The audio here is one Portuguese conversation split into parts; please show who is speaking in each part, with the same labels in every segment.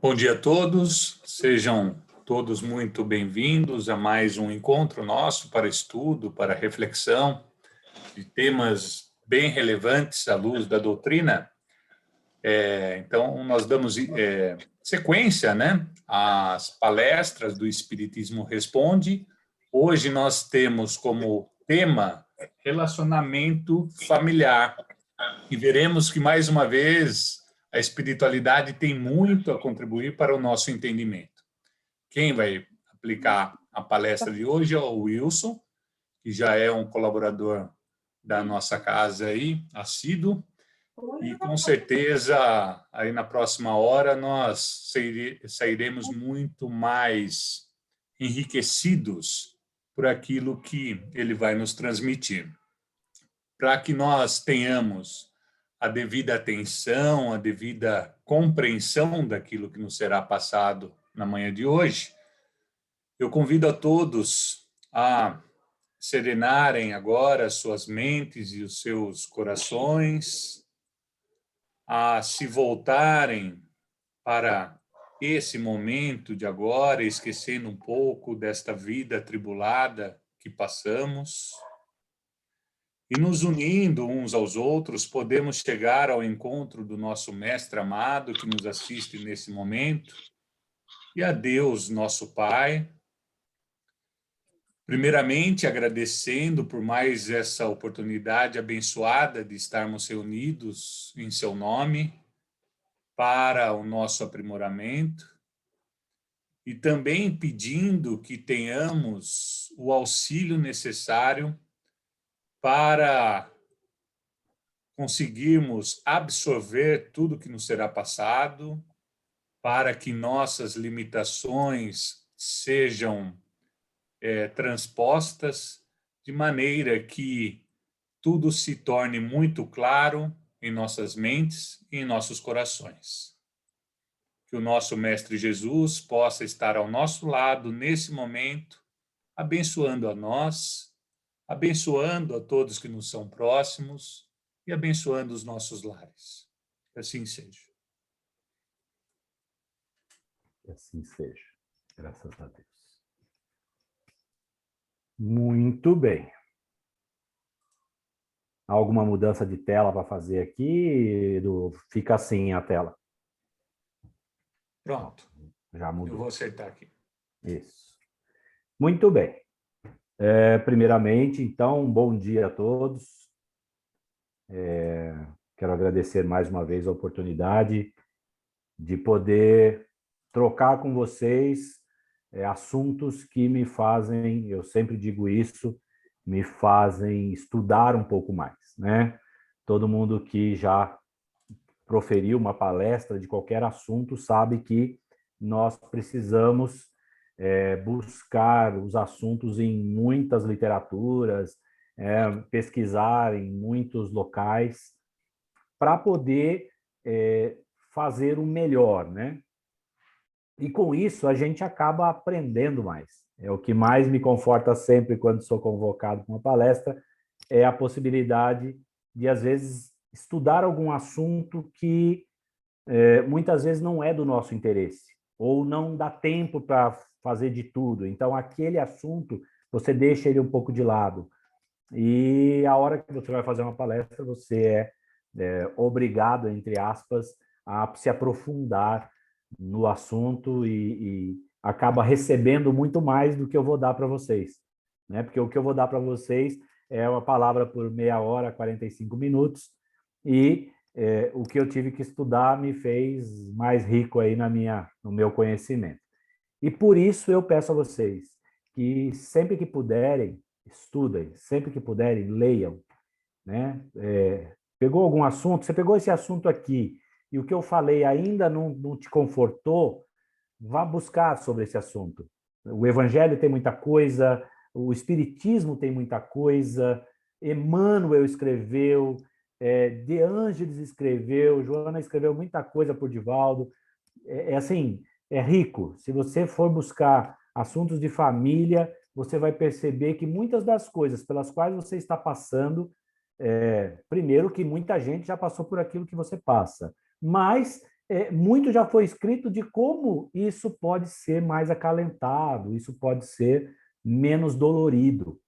Speaker 1: Bom dia a todos, sejam todos muito bem-vindos a mais um encontro nosso para estudo, para reflexão de temas bem relevantes à luz da doutrina. Então, nós damos sequência, né, às palestras do Espiritismo Responde. Hoje nós temos como tema relacionamento familiar e veremos que, mais uma vez, a espiritualidade tem muito a contribuir para o nosso entendimento. Quem vai aplicar a palestra de hoje é o Wilson, que já é um colaborador da nossa casa aí, assíduo, e com certeza aí na próxima hora nós sairemos muito mais enriquecidos por aquilo que ele vai nos transmitir. Para que nós tenhamos a devida atenção, a devida compreensão daquilo que nos será passado na manhã de hoje, eu convido a todos a serenarem agora as suas mentes e os seus corações, a se voltarem para esse momento de agora, esquecendo um pouco desta vida atribulada que passamos. E nos unindo uns aos outros, podemos chegar ao encontro do nosso Mestre amado que nos assiste nesse momento, e a Deus, nosso Pai, primeiramente agradecendo por mais essa oportunidade abençoada de estarmos reunidos em seu nome para o nosso aprimoramento, e também pedindo que tenhamos o auxílio necessário para conseguirmos absorver tudo que nos será passado, para que nossas limitações sejam transpostas de maneira que tudo se torne muito claro em nossas mentes e em nossos corações. Que o nosso Mestre Jesus possa estar ao nosso lado nesse momento, abençoando a nós, abençoando a todos que nos são próximos e abençoando os nossos lares. Que assim seja.
Speaker 2: Que assim seja. Graças a Deus. Muito bem. Alguma mudança de tela para fazer aqui, Edu? Fica assim a tela.
Speaker 1: Pronto.
Speaker 2: Já mudou.
Speaker 1: Eu vou acertar aqui.
Speaker 2: Isso. Muito bem. Primeiramente, então, um bom dia a todos. Quero agradecer mais uma vez a oportunidade de poder trocar com vocês assuntos que me fazem, eu sempre digo isso, me fazem estudar um pouco mais, né? Todo mundo que já proferiu uma palestra de qualquer assunto sabe que nós precisamos buscar os assuntos em muitas literaturas, pesquisar em muitos locais, para poder fazer o melhor, né? E com isso a gente acaba aprendendo mais. É o que mais me conforta sempre quando sou convocado para uma palestra, é a possibilidade de, às vezes, estudar algum assunto que muitas vezes não é do nosso interesse, ou não dá tempo para fazer de tudo. Então, aquele assunto, você deixa ele um pouco de lado. E a hora que você vai fazer uma palestra, você é obrigado, entre aspas, a se aprofundar no assunto e acaba recebendo muito mais do que eu vou dar para vocês, né? Porque o que eu vou dar para vocês é uma palavra por meia hora, 45 minutos, e o que eu tive que estudar me fez mais rico aí no meu conhecimento. E por isso eu peço a vocês que sempre que puderem, estudem, sempre que puderem, leiam, né? Pegou algum assunto, você pegou esse assunto aqui, e o que eu falei ainda não te confortou, vá buscar sobre esse assunto. O Evangelho tem muita coisa, o Espiritismo tem muita coisa, Emmanuel escreveu, De Ângelis escreveu, Joana escreveu muita coisa por Divaldo. Assim, é rico. Se você for buscar assuntos de família, você vai perceber que muitas das coisas pelas quais você está passando, primeiro que muita gente já passou por aquilo que você passa, mas muito já foi escrito de como isso pode ser mais acalentado, isso pode ser menos dolorido.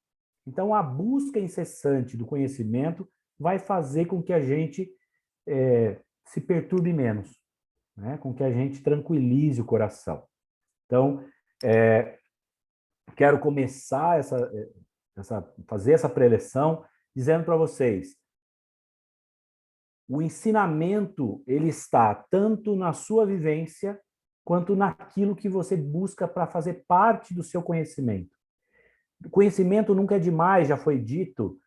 Speaker 2: Então, a busca incessante do conhecimento vai fazer com que a gente se perturbe menos, né? Com que a gente tranquilize o coração. Então, quero começar fazer essa preleção dizendo para vocês: o ensinamento ele está tanto na sua vivência quanto naquilo que você busca para fazer parte do seu conhecimento. Conhecimento nunca é demais, já foi dito,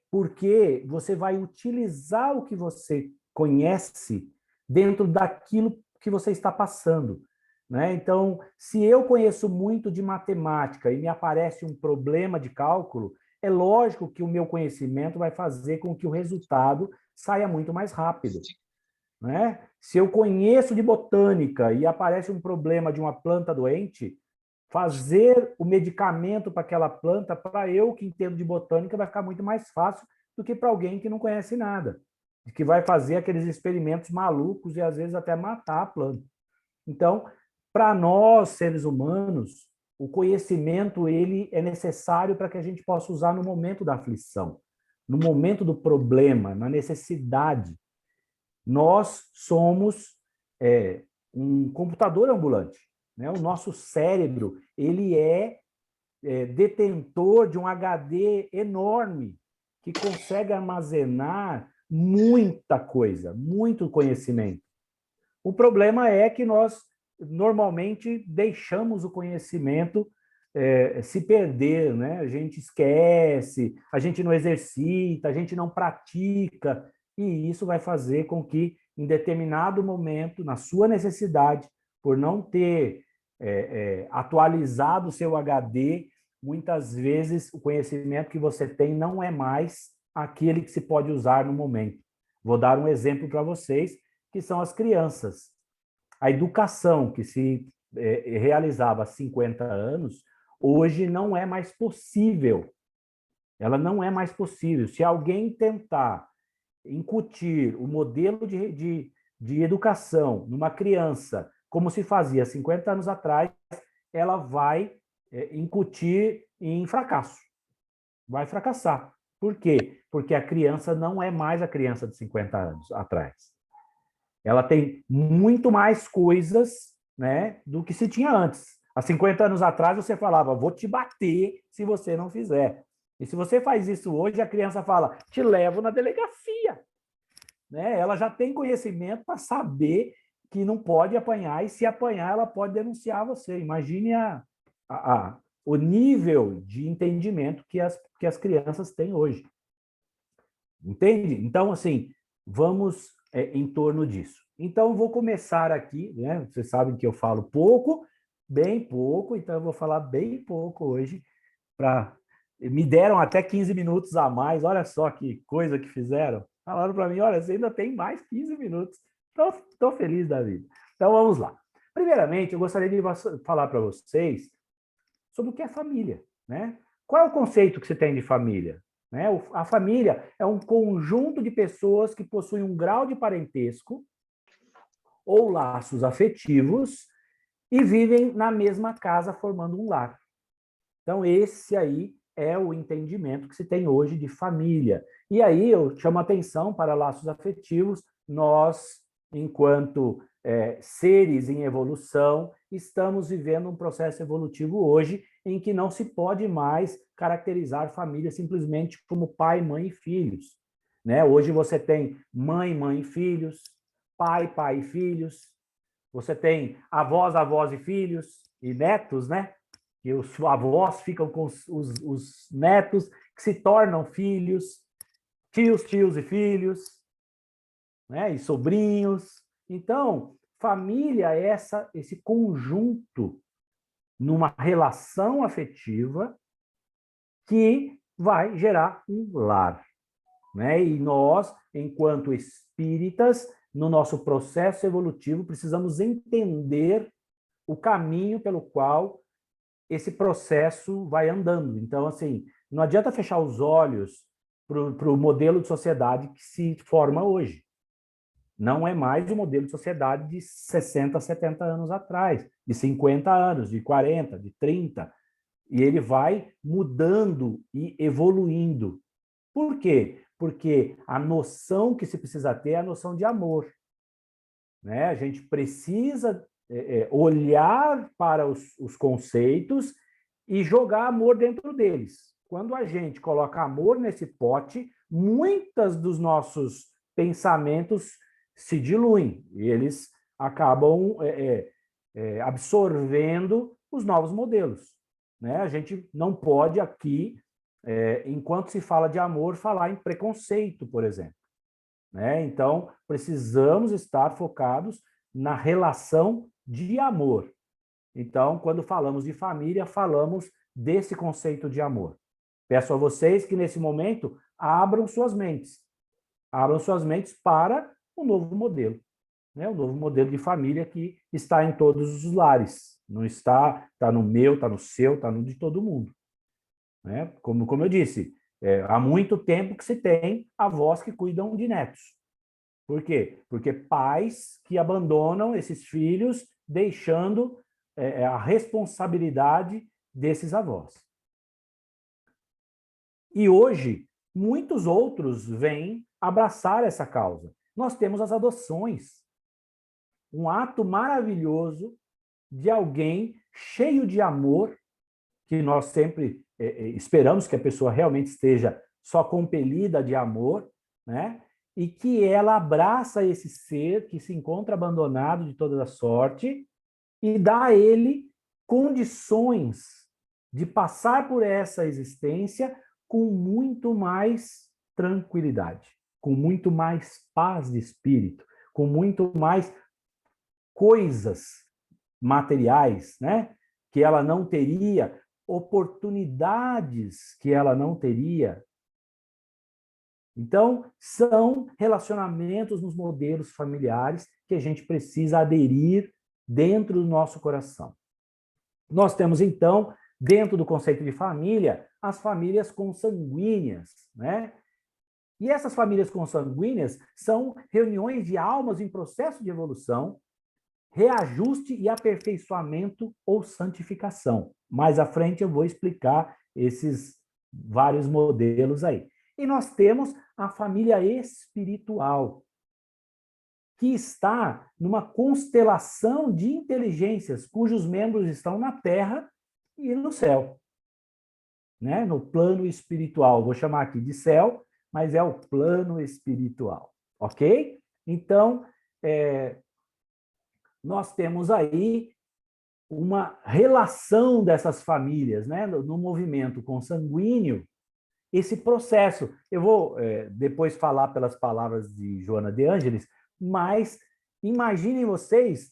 Speaker 2: porque você vai utilizar o que você conhece dentro daquilo que você está passando, né? Então, se eu conheço muito de matemática e me aparece um problema de cálculo, é lógico que o meu conhecimento vai fazer com que o resultado saia muito mais rápido, né? Se eu conheço de botânica e aparece um problema de uma planta doente, fazer o medicamento para aquela planta, para eu que entendo de botânica, vai ficar muito mais fácil do que para alguém que não conhece nada, que vai fazer aqueles experimentos malucos e às vezes até matar a planta. Então, para nós, seres humanos, o conhecimento ele é necessário para que a gente possa usar no momento da aflição, no momento do problema, na necessidade. Nós somos um computador ambulante, né? O nosso cérebro ele é detentor de um HD enorme que consegue armazenar muita coisa, muito conhecimento. O problema é que nós normalmente deixamos o conhecimento se perder, né? A gente esquece, a gente não exercita, a gente não pratica, e isso vai fazer com que, em determinado momento, na sua necessidade, por não ter atualizado o seu HD, muitas vezes o conhecimento que você tem não é mais aquele que se pode usar no momento. Vou dar um exemplo para vocês, que são as crianças. A educação que se realizava há 50 anos, hoje não é mais possível. Ela não é mais possível. Se alguém tentar incutir o modelo de educação numa criança, como se fazia 50 anos atrás, ela vai incutir em fracasso. Vai fracassar. Por quê? Porque a criança não é mais a criança de 50 anos atrás. Ela tem muito mais coisas, né, do que se tinha antes. Há 50 anos atrás você falava, vou te bater se você não fizer. E se você faz isso hoje, a criança fala, te levo na delegacia. Né? Ela já tem conhecimento para saber que não pode apanhar, e se apanhar, ela pode denunciar você. Imagine o nível de entendimento que as crianças têm hoje. Entende? Então, assim, vamos em torno disso. Então, vou começar aqui, né? Vocês sabem que eu falo pouco, bem pouco, então eu vou falar bem pouco hoje. Me deram até 15 minutos a mais, olha só que coisa que fizeram. Falaram para mim, olha, você ainda tem mais 15 minutos. Estou feliz da vida. Então, vamos lá. Primeiramente, eu gostaria de falar para vocês sobre o que é família, né? Qual é o conceito que você tem de família? Né? A família é um conjunto de pessoas que possuem um grau de parentesco ou laços afetivos e vivem na mesma casa formando um lar. Então, esse aí é o entendimento que se tem hoje de família. E aí eu chamo a atenção para laços afetivos. Nós, enquanto seres em evolução, estamos vivendo um processo evolutivo hoje em que não se pode mais caracterizar família simplesmente como pai, mãe e filhos. Né? Hoje você tem mãe, mãe e filhos, pai, pai e filhos, você tem avós, avós e filhos, e netos, né? E os avós ficam com os netos, que se tornam filhos, tios, tios e filhos, né? E sobrinhos. Então, família é esse conjunto numa relação afetiva que vai gerar um lar. Né? E nós, enquanto espíritas, no nosso processo evolutivo, precisamos entender o caminho pelo qual esse processo vai andando. Então, assim, não adianta fechar os olhos para o modelo de sociedade que se forma hoje. Não é mais o modelo de sociedade de 60, 70 anos atrás, de 50 anos, de 40, de 30. E ele vai mudando e evoluindo. Por quê? Porque a noção que se precisa ter é a noção de amor. Né? A gente precisa olhar para os conceitos e jogar amor dentro deles. Quando a gente coloca amor nesse pote, muitos dos nossos pensamentos se diluem e eles acabam absorvendo os novos modelos. Né? A gente não pode aqui, enquanto se fala de amor, falar em preconceito, por exemplo. Né? Então, precisamos estar focados na relação de amor. Então, quando falamos de família, falamos desse conceito de amor. Peço a vocês que, nesse momento, abram suas mentes. Abram suas mentes para o novo modelo. Né? O novo modelo de família que está em todos os lares. Não está no meu, está no seu, está no de todo mundo. Né? Como eu disse, há muito tempo que se tem avós que cuidam de netos. Por quê? Porque pais que abandonam esses filhos, deixando a responsabilidade desses avós. E hoje, muitos outros vêm abraçar essa causa. Nós temos as adoções. Um ato maravilhoso de alguém cheio de amor, que nós sempre esperamos que a pessoa realmente esteja só compelida de amor, né? E que ela abraça esse ser que se encontra abandonado de toda a sorte e dá a ele condições de passar por essa existência com muito mais tranquilidade, com muito mais paz de espírito, com muito mais coisas materiais, né? Que ela não teria, oportunidades que ela não teria. Então, são relacionamentos nos modelos familiares que a gente precisa aderir dentro do nosso coração. Nós temos, então, dentro do conceito de família, as famílias consanguíneas, né? E essas famílias consanguíneas são reuniões de almas em processo de evolução, reajuste e aperfeiçoamento ou santificação. Mais à frente eu vou explicar esses vários modelos aí. E nós temos a família espiritual, que está numa constelação de inteligências cujos membros estão na Terra e no céu. Né? No plano espiritual. Vou chamar aqui de céu, mas é o plano espiritual. Ok? Então, nós temos aí uma relação dessas famílias, né? No movimento consanguíneo, esse processo. Eu vou depois falar pelas palavras de Joana de Ângeles, mas imaginem vocês,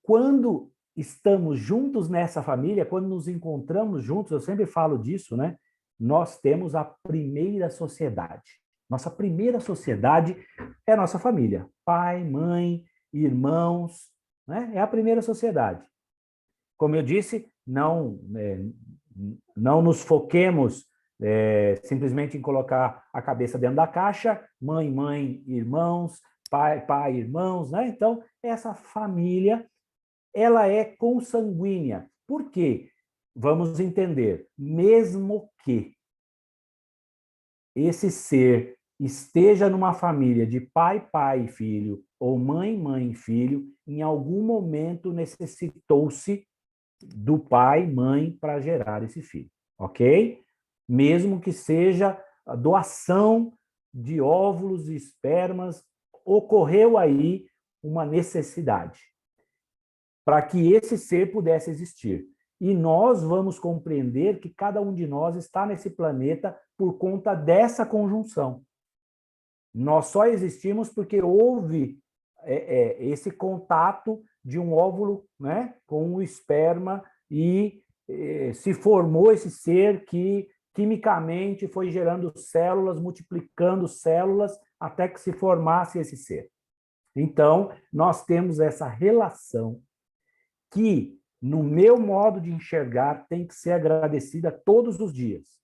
Speaker 2: quando estamos juntos nessa família, quando nos encontramos juntos, eu sempre falo disso, né? Nós temos a primeira sociedade. Nossa primeira sociedade é a nossa família. Pai, mãe, irmãos, né? É a primeira sociedade. Como eu disse, não nos foquemos simplesmente em colocar a cabeça dentro da caixa, mãe, mãe, irmãos, pai, pai, irmãos, né? Então, essa família, ela é consanguínea. Por quê? Vamos entender. Mesmo que esse ser esteja numa família de pai, pai e filho, ou mãe, mãe e filho, em algum momento necessitou-se do pai, mãe, para gerar esse filho, ok? Mesmo que seja a doação de óvulos e espermas, ocorreu aí uma necessidade para que esse ser pudesse existir. E nós vamos compreender que cada um de nós está nesse planeta por conta dessa conjunção. Nós só existimos porque houve esse contato de um óvulo, né, com o esperma e se formou esse ser que quimicamente foi gerando células, multiplicando células até que se formasse esse ser. Então, nós temos essa relação que, no meu modo de enxergar, tem que ser agradecida todos os dias.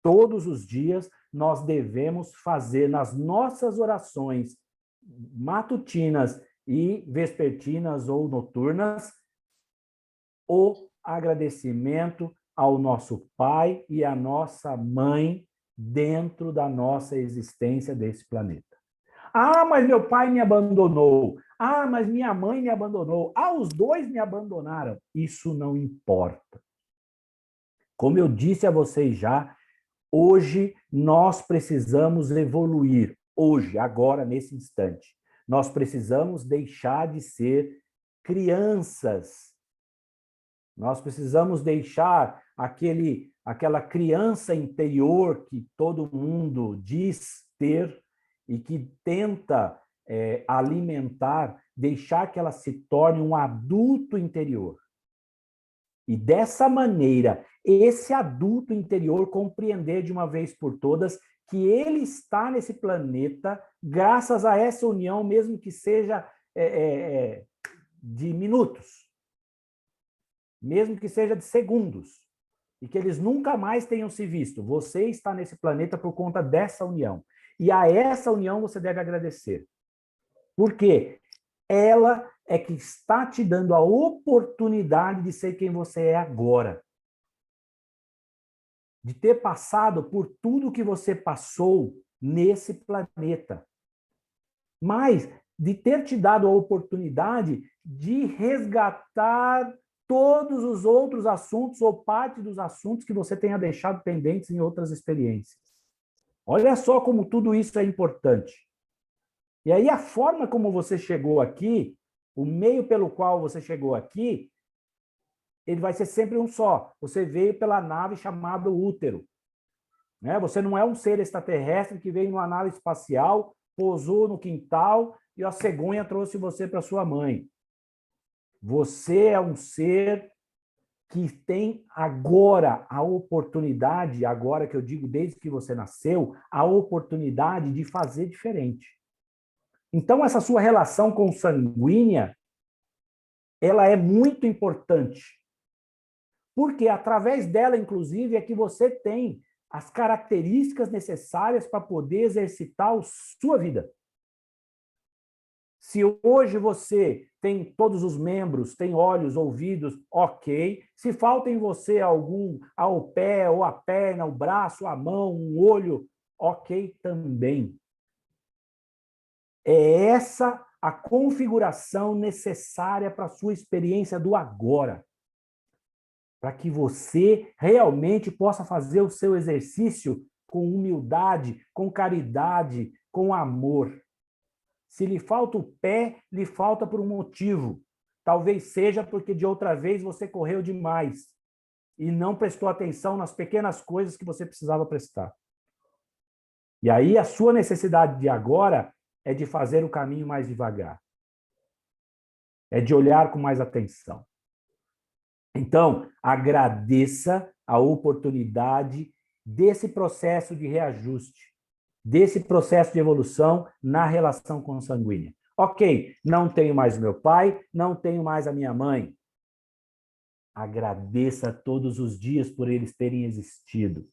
Speaker 2: Todos os dias nós devemos fazer nas nossas orações matutinas e vespertinas ou noturnas, o agradecimento ao nosso pai e à nossa mãe dentro da nossa existência desse planeta. Ah, mas meu pai me abandonou. Ah, mas minha mãe me abandonou. Ah, os dois me abandonaram. Isso não importa. Como eu disse a vocês já, hoje nós precisamos evoluir. Hoje, agora, nesse instante. Nós precisamos deixar de ser crianças. Nós precisamos deixar aquela criança interior que todo mundo diz ter e que tenta alimentar, deixar que ela se torne um adulto interior. E dessa maneira, esse adulto interior compreender de uma vez por todas que ele está nesse planeta graças a essa união, mesmo que seja de minutos, mesmo que seja de segundos, e que eles nunca mais tenham se visto. Você está nesse planeta por conta dessa união. E a essa união você deve agradecer. Por quê? Ela é que está te dando a oportunidade de ser quem você é agora. De ter passado por tudo que você passou nesse planeta. Mas de ter te dado a oportunidade de resgatar todos os outros assuntos ou parte dos assuntos que você tenha deixado pendentes em outras experiências. Olha só como tudo isso é importante. E aí a forma como você chegou aqui, o meio pelo qual você chegou aqui, ele vai ser sempre um só. Você veio pela nave chamada útero. Né? Você não é um ser extraterrestre que veio numa nave espacial, pousou no quintal e a cegonha trouxe você para sua mãe. Você é um ser que tem agora a oportunidade, agora que eu digo desde que você nasceu, a oportunidade de fazer diferente. Então, essa sua relação consanguínea, ela é muito importante. Porque através dela, inclusive, é que você tem as características necessárias para poder exercitar a sua vida. Se hoje você tem todos os membros, tem olhos, ouvidos, ok. Se falta em você algum, ao pé, ou a perna, o braço, a mão, um olho, ok também. É essa a configuração necessária para a sua experiência do agora. Para que você realmente possa fazer o seu exercício com humildade, com caridade, com amor. Se lhe falta o pé, lhe falta por um motivo. Talvez seja porque de outra vez você correu demais e não prestou atenção nas pequenas coisas que você precisava prestar. E aí a sua necessidade de agora é de fazer o caminho mais devagar. É de olhar com mais atenção. Então, agradeça a oportunidade desse processo de reajuste, desse processo de evolução na relação consanguínea. Ok, não tenho mais meu pai, não tenho mais a minha mãe. Agradeça todos os dias por eles terem existido.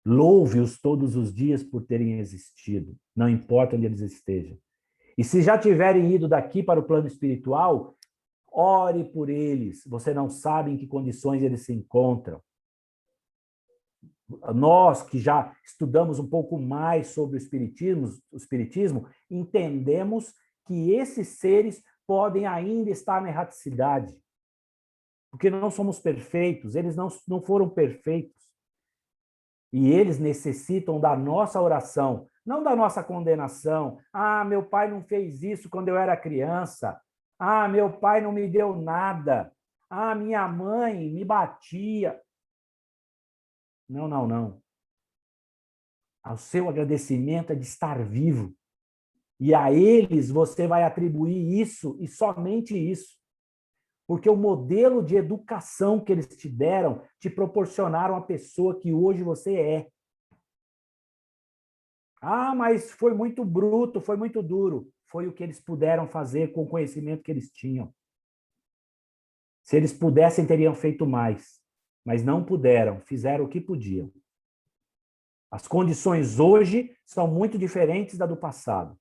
Speaker 2: Louve-os todos os dias por terem existido, não importa onde eles estejam. E se já tiverem ido daqui para o plano espiritual, ore por eles. Você não sabe em que condições eles se encontram. Nós que já estudamos um pouco mais sobre o espiritismo, entendemos que esses seres podem ainda estar na erraticidade. Porque não somos perfeitos, eles não foram perfeitos. E eles necessitam da nossa oração, não da nossa condenação. Ah, meu pai não fez isso quando eu era criança. Ah, meu pai não me deu nada. Ah, minha mãe me batia. Não, não, não. O seu agradecimento é de estar vivo. E a eles você vai atribuir isso e somente isso. Porque o modelo de educação que eles te deram te proporcionaram a pessoa que hoje você é. Ah, mas foi muito bruto, foi muito duro. Foi o que eles puderam fazer com o conhecimento que eles tinham. Se eles pudessem, teriam feito mais. Mas não puderam, fizeram o que podiam. As condições hoje são muito diferentes da do passado.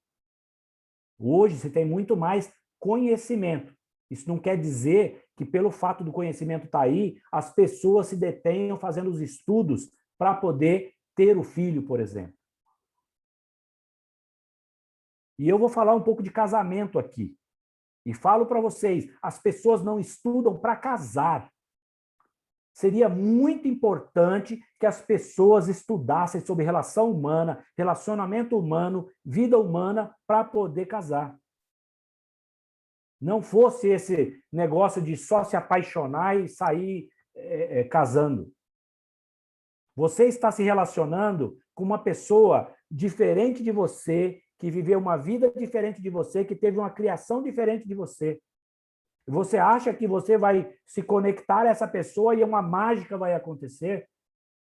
Speaker 2: Hoje se tem muito mais conhecimento. Isso não quer dizer que, pelo fato do conhecimento estar aí, as pessoas se detenham fazendo os estudos para poder ter o filho, por exemplo. E eu vou falar um pouco de casamento aqui. E falo para vocês, as pessoas não estudam para casar. Seria muito importante que as pessoas estudassem sobre relação humana, relacionamento humano, vida humana, para poder casar. Não fosse esse negócio de só se apaixonar e sair casando. Você está se relacionando com uma pessoa diferente de você, que viveu uma vida diferente de você, que teve uma criação diferente de você. Você acha que você vai se conectar a essa pessoa e uma mágica vai acontecer?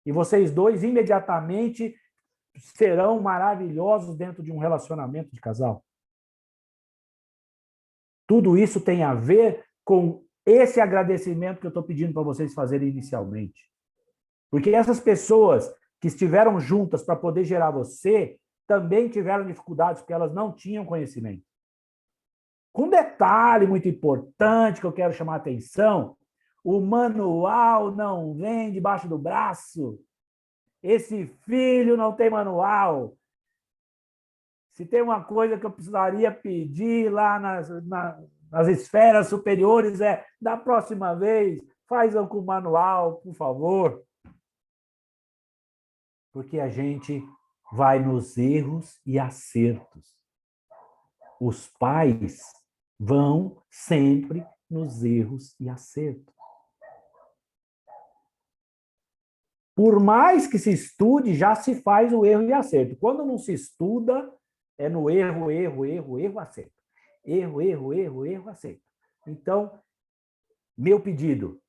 Speaker 2: E vocês dois imediatamente serão maravilhosos dentro de um relacionamento de casal? Tudo isso tem a ver com esse agradecimento que eu estou pedindo para vocês fazerem inicialmente. Porque essas pessoas que estiveram juntas para poder gerar você também tiveram dificuldades porque elas não tinham conhecimento. Com um detalhe muito importante que eu quero chamar a atenção, o manual não vem debaixo do braço. Esse filho não tem manual. Se tem uma coisa que eu precisaria pedir lá nas esferas superiores da próxima vez, fazam com manual, por favor. Porque a gente vai nos erros e acertos. Os pais vão sempre nos erros e acertos. Por mais que se estude, já se faz o erro e acerto. Quando não se estuda, é no erro, acerto. Erro, acerto. Então, meu pedido,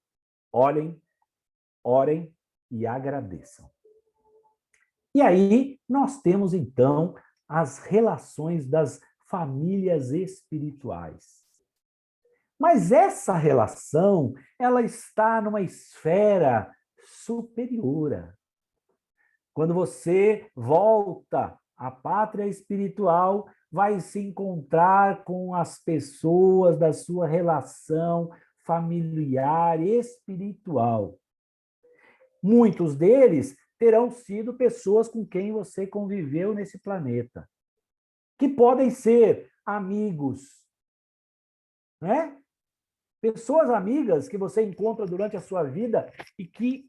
Speaker 2: olhem, orem e agradeçam. E aí, nós temos, então, as relações das famílias espirituais. Mas essa relação, ela está numa esfera superior. Quando você volta à pátria espiritual, vai se encontrar com as pessoas da sua relação familiar espiritual. Muitos deles terão sido pessoas com quem você conviveu nesse planeta, que podem ser amigos, né? Pessoas amigas que você encontra durante a sua vida e que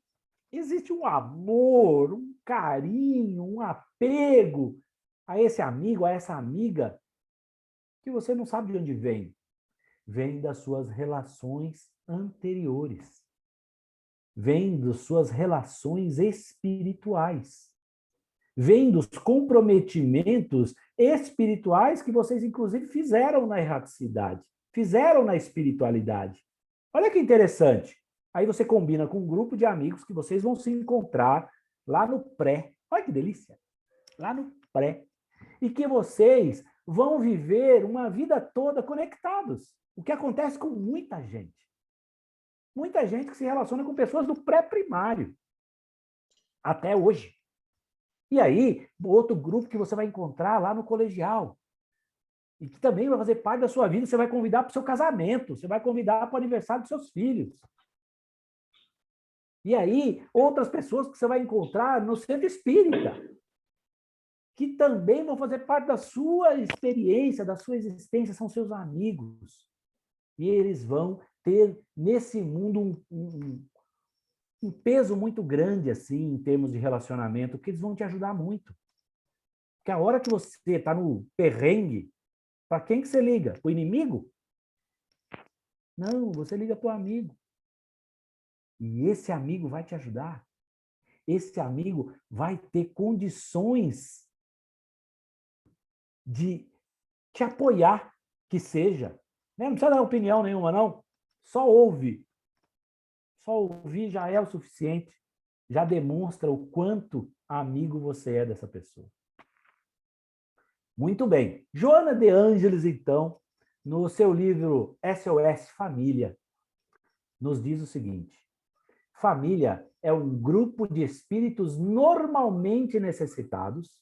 Speaker 2: existe um amor, um carinho, um apego a esse amigo, a essa amiga, que você não sabe de onde vem. Vem das suas relações anteriores. Vem das suas relações espirituais. Vem dos comprometimentos espirituais que vocês, inclusive, fizeram na erraticidade, fizeram na espiritualidade. Olha que interessante. Aí você combina com um grupo de amigos que vocês vão se encontrar lá no pré. Olha que delícia! Lá no pré. E que vocês vão viver uma vida toda conectados. O que acontece com muita gente. Muita gente que se relaciona com pessoas do pré-primário. Até hoje. E aí, outro grupo que você vai encontrar lá no colegial. E que também vai fazer parte da sua vida. Você vai convidar para o seu casamento. Você vai convidar para o aniversário dos seus filhos. E aí, outras pessoas que você vai encontrar no centro espírita, que também vão fazer parte da sua experiência, da sua existência, são seus amigos. E eles vão ter, nesse mundo, um peso muito grande, assim, em termos de relacionamento, porque eles vão te ajudar muito. Porque a hora que você está no perrengue, para quem que você liga? Para o inimigo? Não, você liga para o amigo. E esse amigo vai te ajudar. Esse amigo vai ter condições de te apoiar, que seja. Não precisa dar opinião nenhuma, não. Só ouve. Só ouvir já é o suficiente. Já demonstra o quanto amigo você é dessa pessoa. Muito bem. Joana de Ângeles, então, no seu livro SOS Família, nos diz o seguinte: Família é um grupo de espíritos normalmente necessitados,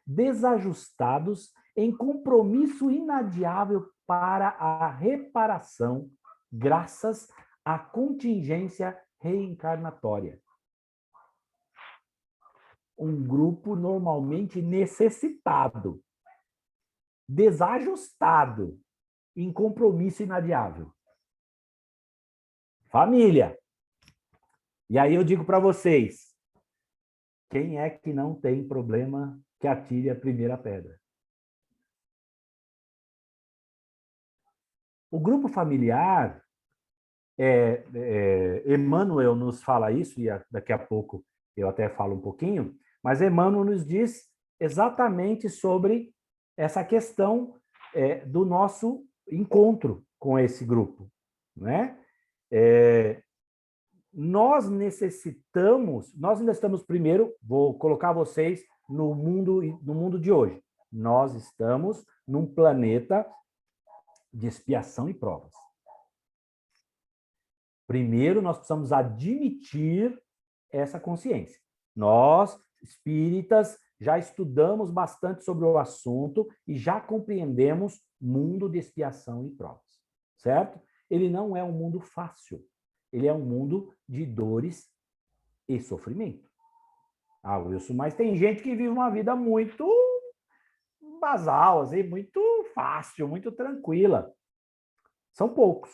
Speaker 2: desajustados, em compromisso inadiável para a reparação, graças à contingência reencarnatória. Um grupo normalmente necessitado, desajustado, em compromisso inadiável. Família. E aí eu digo para vocês, quem é que não tem problema que atire a primeira pedra? O grupo familiar, Emmanuel nos fala isso, e daqui a pouco eu até falo um pouquinho, mas Emmanuel nos diz exatamente sobre essa questão do nosso encontro com esse grupo, né? Nós ainda estamos primeiro, vou colocar vocês no mundo de hoje. Nós estamos num planeta de expiação e provas. Primeiro, nós precisamos admitir essa consciência. Nós, espíritas, já estudamos bastante sobre o assunto e já compreendemos mundo de expiação e provas, certo? Ele não é um mundo fácil. Ele é um mundo de dores e sofrimento. Ah, Wilson, mas tem gente que vive uma vida muito basal, assim, muito fácil, muito tranquila. São poucos.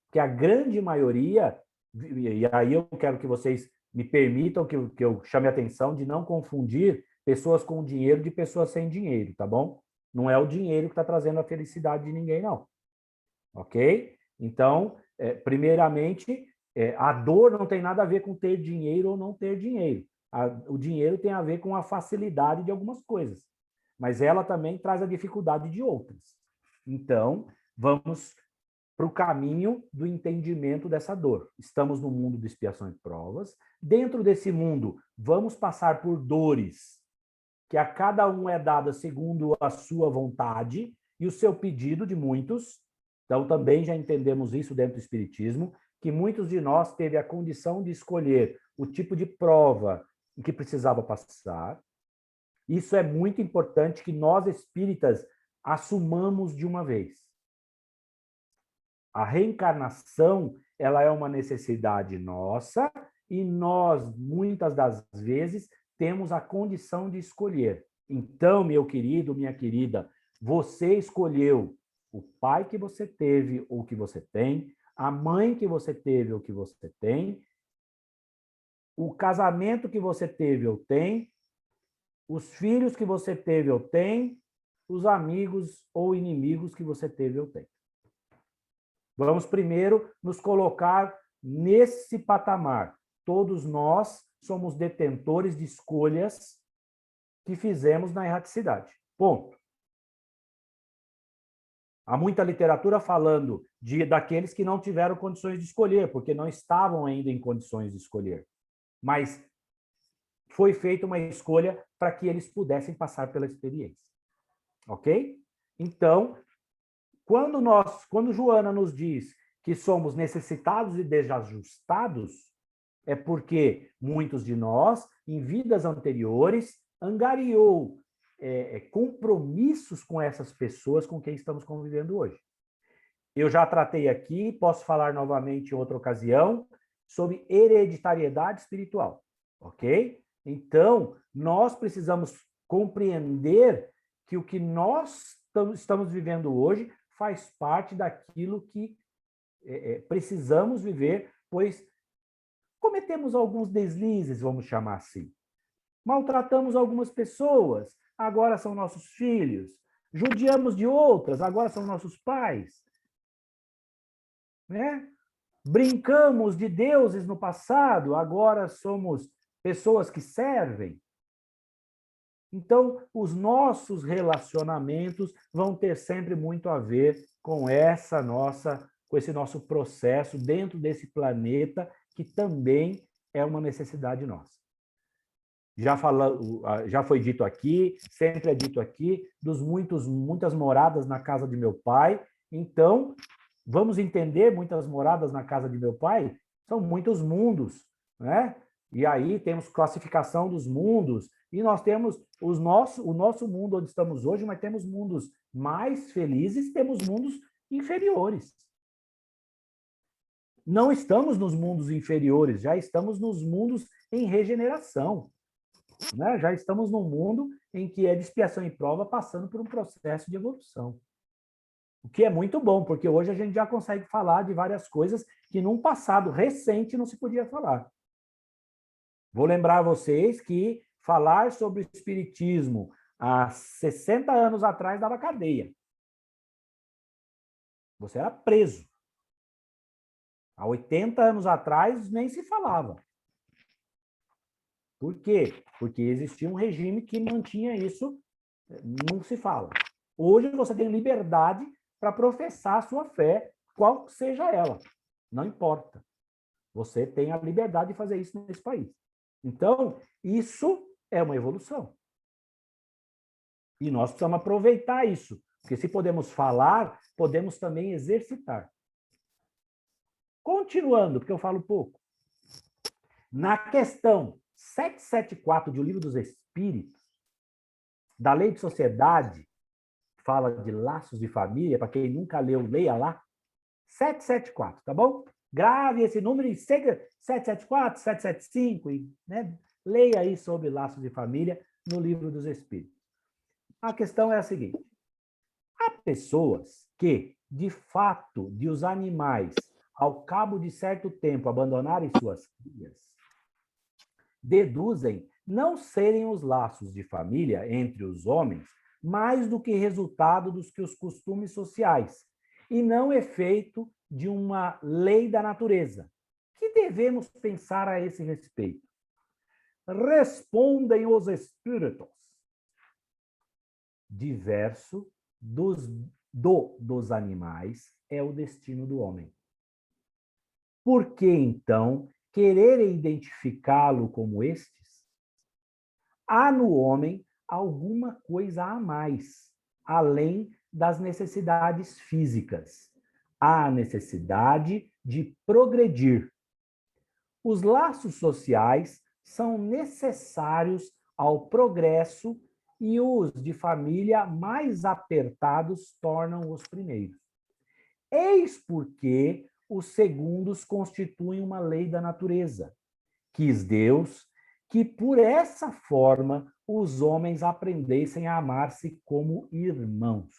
Speaker 2: Porque a grande maioria, e aí eu quero que vocês me permitam que eu chame a atenção de não confundir pessoas com dinheiro de pessoas sem dinheiro, tá bom? Não é o dinheiro que está trazendo a felicidade de ninguém, não. Ok? Então, primeiramente, a dor não tem nada a ver com ter dinheiro ou não ter dinheiro. O dinheiro tem a ver com a facilidade de algumas coisas, mas ela também traz a dificuldade de outras. Então, vamos para o caminho do entendimento dessa dor. Estamos no mundo de expiação e provas. Dentro desse mundo, vamos passar por dores que a cada um é dada segundo a sua vontade e o seu pedido de muitos. Então, também já entendemos isso dentro do Espiritismo, que muitos de nós teve a condição de escolher o tipo de prova em que precisava passar. Isso é muito importante que nós, espíritas, assumamos de uma vez. A reencarnação, ela é uma necessidade nossa e nós, muitas das vezes, temos a condição de escolher. Então, meu querido, minha querida, você escolheu o pai que você teve ou que você tem, a mãe que você teve ou que você tem, o casamento que você teve ou tem, os filhos que você teve ou tem, os amigos ou inimigos que você teve ou tem. Vamos primeiro nos colocar nesse patamar. Todos nós somos detentores de escolhas que fizemos na erraticidade. Ponto. Há muita literatura falando daqueles que não tiveram condições de escolher, porque não estavam ainda em condições de escolher. Mas foi feita uma escolha para que eles pudessem passar pela experiência. Ok? Então, quando Joana nos diz que somos necessitados e desajustados, é porque muitos de nós, em vidas anteriores, angariou compromissos com essas pessoas com quem estamos convivendo hoje. Eu já tratei aqui, posso falar novamente em outra ocasião, sobre hereditariedade espiritual, ok? Então, nós precisamos compreender que o que nós estamos vivendo hoje faz parte daquilo que precisamos viver, pois cometemos alguns deslizes, vamos chamar assim. Maltratamos algumas pessoas, agora são nossos filhos. Judiamos de outras, agora são nossos pais. Né? Brincamos de deuses no passado, agora somos pessoas que servem. Então, os nossos relacionamentos vão ter sempre muito a ver com com esse nosso processo dentro desse planeta, que também é uma necessidade nossa. Já foi dito aqui, sempre é dito aqui, muitas moradas na casa de meu pai. Então, vamos entender, muitas moradas na casa de meu pai são muitos mundos, né? E aí temos classificação dos mundos, e nós temos o nosso mundo onde estamos hoje, mas temos mundos mais felizes, temos mundos inferiores. Não estamos nos mundos inferiores, já estamos nos mundos em regeneração, né? Já estamos num mundo em que é de expiação e prova, passando por um processo de evolução. O que é muito bom, porque hoje a gente já consegue falar de várias coisas que num passado recente não se podia falar. Vou lembrar vocês que falar sobre o espiritismo há 60 anos atrás dava cadeia. Você era preso. Há 80 anos atrás nem se falava. Por quê? Porque existia um regime que mantinha isso, não se fala. Hoje você tem liberdade para professar a sua fé, qual seja ela. Não importa. Você tem a liberdade de fazer isso nesse país. Então, isso é uma evolução. E nós precisamos aproveitar isso, porque se podemos falar, podemos também exercitar. Continuando, porque eu falo pouco. Na questão 774 de O Livro dos Espíritos, da Lei de Sociedade, fala de laços de família, para quem nunca leu, leia lá. 774, tá bom? Grave esse número e seja 774, 775, né? Leia aí sobre laços de família no Livro dos Espíritos. A questão é a seguinte: há pessoas que, de fato, de os animais, ao cabo de certo tempo, abandonarem suas crias, deduzem não serem os laços de família entre os homens mais do que resultado dos que os costumes sociais, e não efeito de uma lei da natureza. Que devemos pensar a esse respeito? Respondem os espíritos. Diverso dos animais é o destino do homem. Por que, então, querer identificá-lo como estes? Há no homem alguma coisa a mais, além das necessidades físicas. Há a necessidade de progredir. Os laços sociais são necessários ao progresso e os de família mais apertados tornam os primeiros. Eis porque os segundos constituem uma lei da natureza. Quis Deus que, por essa forma, os homens aprendessem a amar-se como irmãos.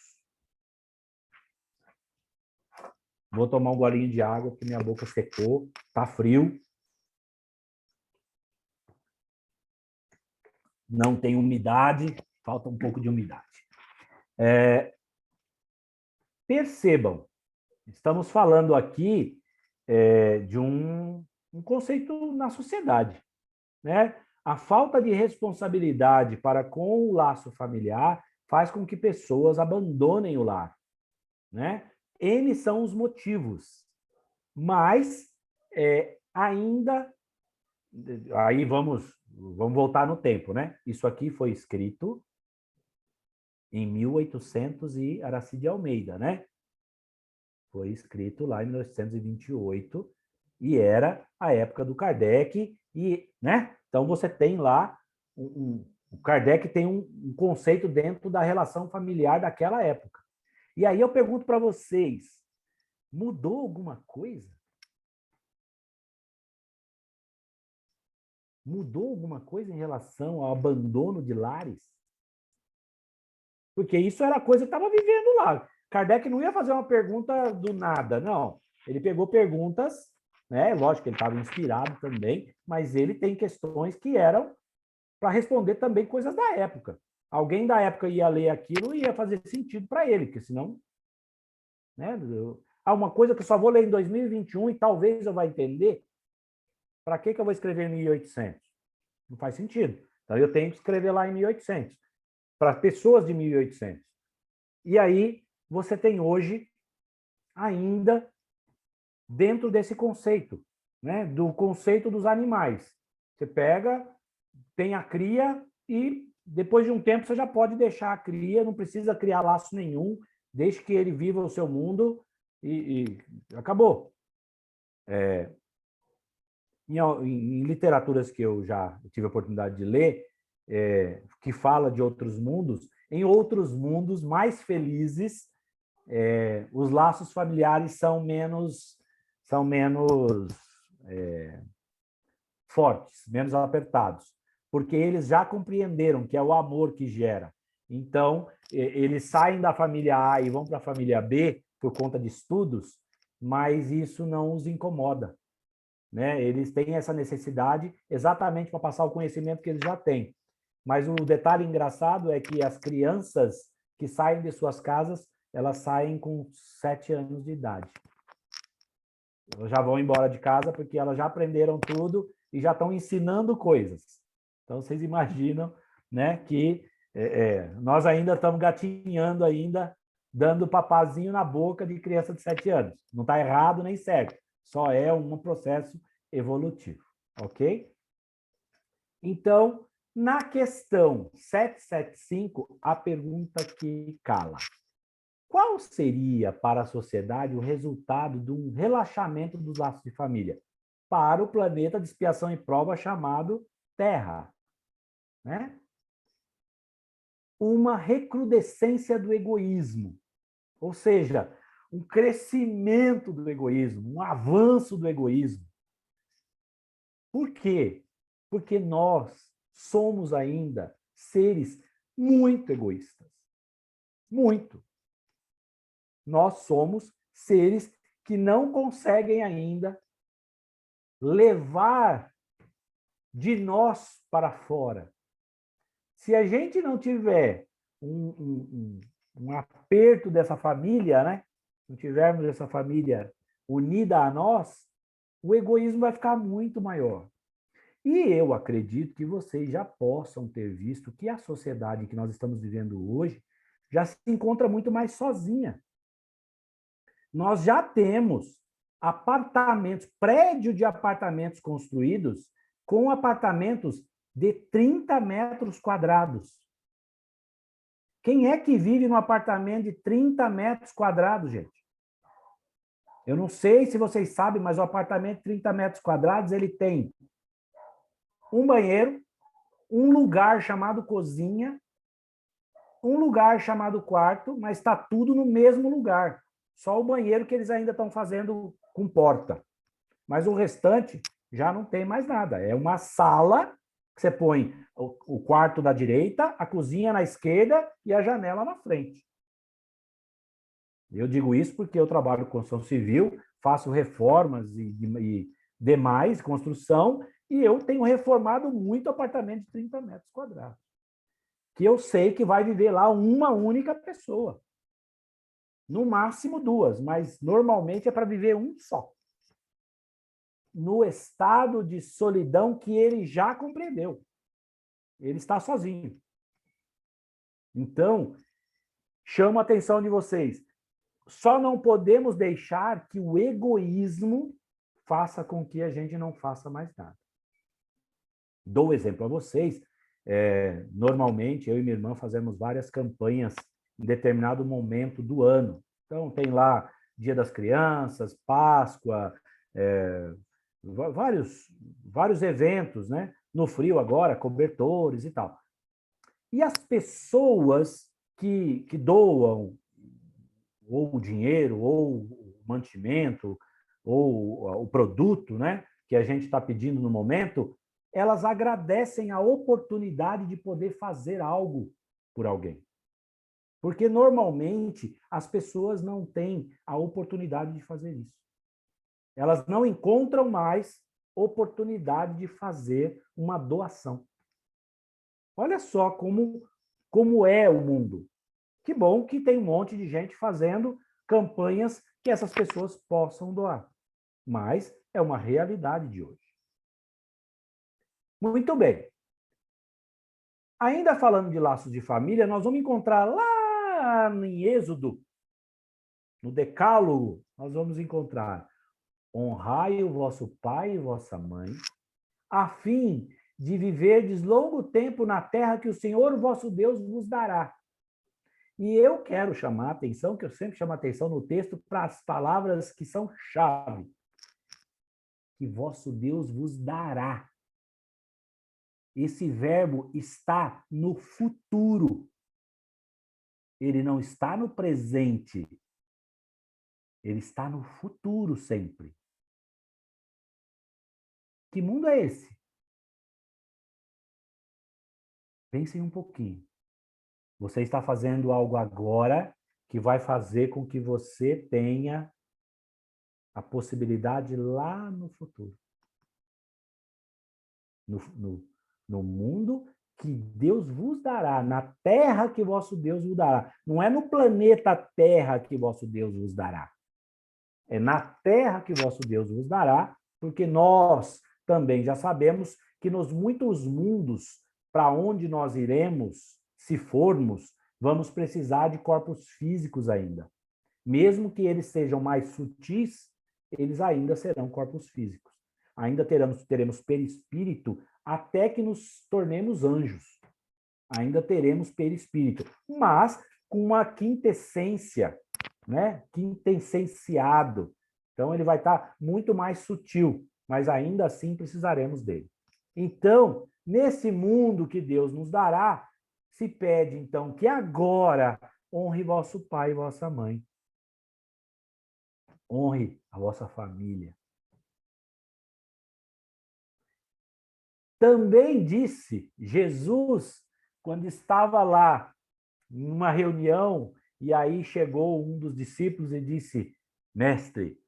Speaker 2: Vou tomar um golinho de água, porque minha boca secou, tá frio. Não tem umidade, falta um pouco de umidade. Percebam, estamos falando aqui de um conceito na sociedade, né? A falta de responsabilidade para com o laço familiar faz com que pessoas abandonem o lar, né? N são os motivos, mas ainda... Aí vamos voltar no tempo, né? Isso aqui foi escrito em 1800 e Aracide Almeida, né? Foi escrito lá em 1928 e era a época do Kardec, e, né? Então você tem lá o Kardec tem um conceito dentro da relação familiar daquela época. E aí eu pergunto para vocês, mudou alguma coisa? Mudou alguma coisa em relação ao abandono de lares? Porque isso era a coisa que estava vivendo lá. Kardec não ia fazer uma pergunta do nada, não. Ele pegou perguntas, né? Lógico que ele estava inspirado também, mas ele tem questões que eram para responder também coisas da época. Alguém da época ia ler aquilo e ia fazer sentido para ele, porque senão... Né? Uma coisa que eu só vou ler em 2021 e talvez eu vá entender. Para que eu vou escrever em 1800? Não faz sentido. Então, eu tenho que escrever lá em 1800, para pessoas de 1800. E aí, você tem hoje, ainda, dentro desse conceito, né? Do conceito dos animais. Você pega, tem a cria e, depois de um tempo, você já pode deixar a cria, não precisa criar laço nenhum, deixe que ele viva o seu mundo e acabou. em literaturas que eu já tive a oportunidade de ler, que fala de outros mundos, em outros mundos mais felizes, os laços familiares são menos fortes, menos apertados, porque eles já compreenderam que é o amor que gera. Então, eles saem da família A e vão para a família B por conta de estudos, mas isso não os incomoda, né? Eles têm essa necessidade exatamente para passar o conhecimento que eles já têm. Mas o detalhe engraçado é que as crianças que saem de suas casas, elas saem com 7 anos de idade. Elas já vão embora de casa porque elas já aprenderam tudo e já estão ensinando coisas. Então, vocês imaginam, né, que nós ainda estamos gatinhando, ainda dando papazinho na boca de criança de 7 anos. Não está errado nem certo, só é um processo evolutivo, ok? Então, na questão 775, a pergunta que cala. Qual seria para a sociedade o resultado de um relaxamento dos laços de família para o planeta de expiação e prova chamado Terra, né? Uma recrudescência do egoísmo, ou seja, um crescimento do egoísmo, um avanço do egoísmo. Por quê? Porque nós somos ainda seres muito egoístas. Muito. Nós somos seres que não conseguem ainda levar de nós para fora. Se a gente não tiver um aperto dessa família, né? Não tivermos essa família unida a nós, o egoísmo vai ficar muito maior. E eu acredito que vocês já possam ter visto que a sociedade que nós estamos vivendo hoje já se encontra muito mais sozinha. Nós já temos apartamentos, prédio de apartamentos construídos com apartamentos de 30 metros quadrados. Quem é que vive num apartamento de 30 metros quadrados, gente? Eu não sei se vocês sabem, mas o apartamento de 30 metros quadrados, ele tem um banheiro, um lugar chamado cozinha, um lugar chamado quarto, mas está tudo no mesmo lugar. Só o banheiro que eles ainda estão fazendo com porta. Mas o restante já não tem mais nada. É uma sala que você põe o quarto da direita, a cozinha na esquerda e a janela na frente. Eu digo isso porque eu trabalho com construção civil, faço reformas e demais, construção, e eu tenho reformado muito apartamento de 30 metros quadrados. Que eu sei que vai viver lá uma única pessoa. No máximo 2, mas normalmente é para viver um só. No estado de solidão que ele já compreendeu. Ele está sozinho. Então, chamo a atenção de vocês. Só não podemos deixar que o egoísmo faça com que a gente não faça mais nada. Dou exemplo a vocês. Normalmente, eu e minha irmã fazemos várias campanhas em determinado momento do ano. Então, tem lá Dia das Crianças, Páscoa, vários eventos, né? No frio agora, cobertores e tal. E as pessoas que doam ou o dinheiro, ou o mantimento, ou o produto, né, que a gente está pedindo no momento, elas agradecem a oportunidade de poder fazer algo por alguém. Porque, normalmente, as pessoas não têm a oportunidade de fazer isso. Elas não encontram mais oportunidade de fazer uma doação. Olha só como é o mundo. Que bom que tem um monte de gente fazendo campanhas que essas pessoas possam doar. Mas é uma realidade de hoje. Muito bem. Ainda falando de laços de família, nós vamos encontrar lá em Êxodo, no Decálogo, nós vamos encontrar: honrai o vosso pai e vossa mãe, a fim de viverdes longo tempo na terra que o Senhor vosso Deus vos dará. E eu quero chamar a atenção, que eu sempre chamo a atenção no texto, para as palavras que são chave. que vosso Deus vos dará. Esse verbo está no futuro. Ele não está no presente. Ele está no futuro sempre. Que mundo é esse? Pensem um pouquinho. Você está fazendo algo agora que vai fazer com que você tenha a possibilidade lá no futuro. No mundo que Deus vos dará, na terra que vosso Deus vos dará. Não é no planeta Terra que vosso Deus vos dará. É na terra que vosso Deus vos dará, porque nós também já sabemos que nos muitos mundos para onde nós iremos, se formos, vamos precisar de corpos físicos ainda. Mesmo que eles sejam mais sutis, eles ainda serão corpos físicos. Ainda teremos perispírito até que nos tornemos anjos. Ainda teremos perispírito, mas com uma quintessência, né? Quintessenciado. Então, ele vai estar muito mais sutil, mas ainda assim precisaremos dele. Então, nesse mundo que Deus nos dará, se pede, então, que agora honre vosso pai e vossa mãe. Honre a vossa família. Também disse Jesus, quando estava lá, numa reunião, e aí chegou um dos discípulos e disse: Mestre,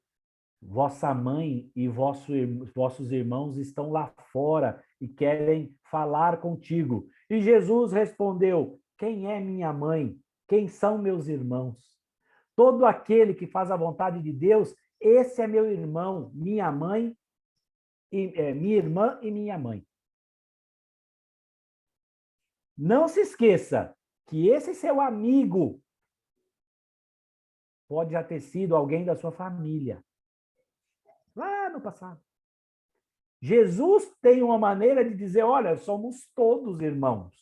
Speaker 2: vossa mãe e vossos irmãos estão lá fora e querem falar contigo. E Jesus respondeu: Quem é minha mãe? Quem são meus irmãos? Todo aquele que faz a vontade de Deus, esse é meu irmão, minha mãe, minha irmã e minha mãe. Não se esqueça que esse seu amigo pode já ter sido alguém da sua família, lá no passado. Jesus tem uma maneira de dizer, olha, somos todos irmãos.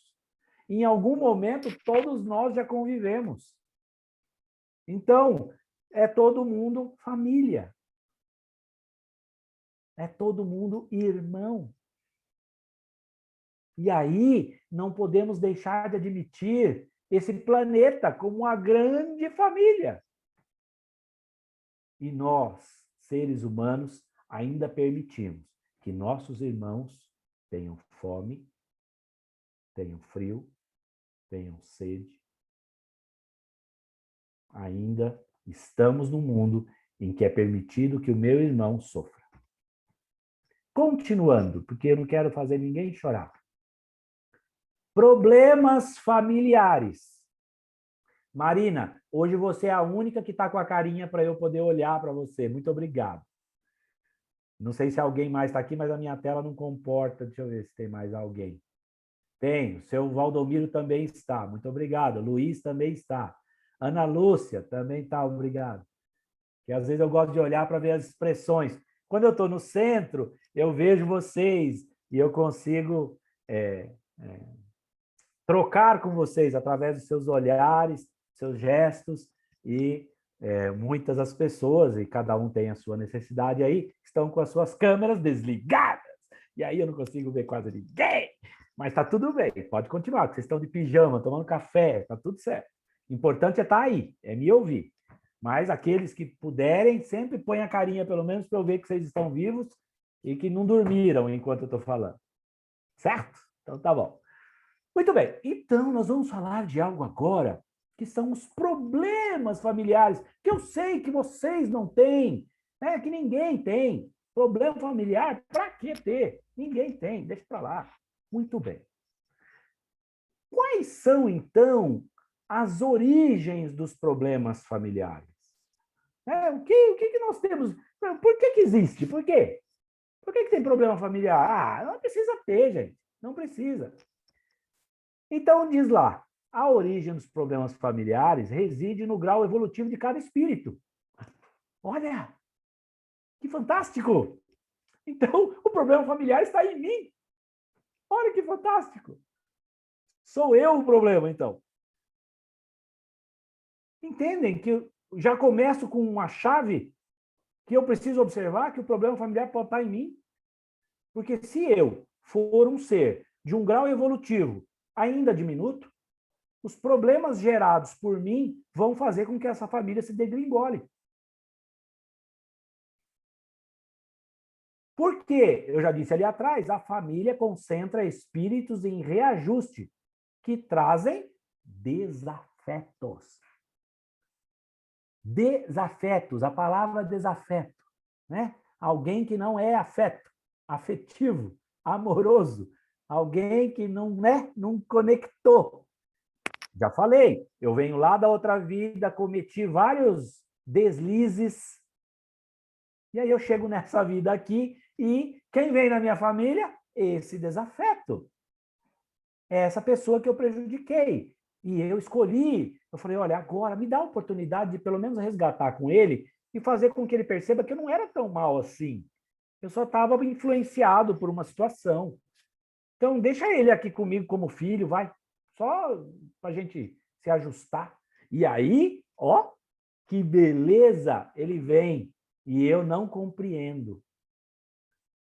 Speaker 2: Em algum momento, todos nós já convivemos. Então, é todo mundo família. É todo mundo irmão. E aí, não podemos deixar de admitir esse planeta como uma grande família. E nós, seres humanos, ainda permitimos que nossos irmãos tenham fome, tenham frio, tenham sede. Ainda estamos num mundo em que é permitido que o meu irmão sofra. Continuando, porque eu não quero fazer ninguém chorar. Problemas familiares. Marina, hoje você é a única que está com a carinha para eu poder olhar para você. Muito obrigado. Não sei se alguém mais está aqui, mas a minha tela não comporta. Deixa eu ver se tem mais alguém. Tem, o seu Valdomiro também está. Muito obrigado. Luiz também está. Ana Lúcia também está, obrigado. Que às vezes eu gosto de olhar para ver as expressões. Quando eu estou no centro, eu vejo vocês e eu consigo trocar com vocês através dos seus olhares, seus gestos e muitas das pessoas, e cada um tem a sua necessidade aí, estão com as suas câmeras desligadas. E aí eu não consigo ver quase ninguém. Mas está tudo bem, pode continuar, vocês estão de pijama, tomando café, está tudo certo. O importante é estar aí, é me ouvir. Mas aqueles que puderem, sempre põem a carinha, pelo menos, para eu ver que vocês estão vivos e que não dormiram enquanto eu estou falando. Certo? Então tá bom. Muito bem, então nós vamos falar de algo agora, que são os problemas familiares, que eu sei que vocês não têm, né? Que ninguém tem. Problema familiar, para que ter? Ninguém tem, deixa para lá. Muito bem. Quais são, então, as origens dos problemas familiares? O que nós temos? Por que existe? Por quê? Por que tem problema familiar? Ah, não precisa ter, gente. Não precisa. Então, diz lá, a origem dos problemas familiares reside no grau evolutivo de cada espírito. Olha, que fantástico! Então, o problema familiar está em mim. Olha que fantástico! Sou eu o problema, então. Entendem que eu já começo com uma chave que eu preciso observar que o problema familiar pode estar em mim. Porque se eu for um ser de um grau evolutivo ainda diminuto, os problemas gerados por mim vão fazer com que essa família se degringole. Porque, eu já disse ali atrás, a família concentra espíritos em reajuste, que trazem desafetos. Desafetos, a palavra desafeto, né? Alguém que não é afeto, afetivo, amoroso, alguém que não conectou. Já falei, eu venho lá da outra vida, cometi vários deslizes, e aí eu chego nessa vida aqui, e quem vem na minha família? Esse desafeto. É essa pessoa que eu prejudiquei. E eu escolhi, eu falei, olha, agora me dá a oportunidade de pelo menos resgatar com ele e fazer com que ele perceba que eu não era tão mal assim. Eu só estava influenciado por uma situação. Então, deixa ele aqui comigo como filho, vai. Só para a gente se ajustar. E aí, ó, que beleza, ele vem e eu não compreendo.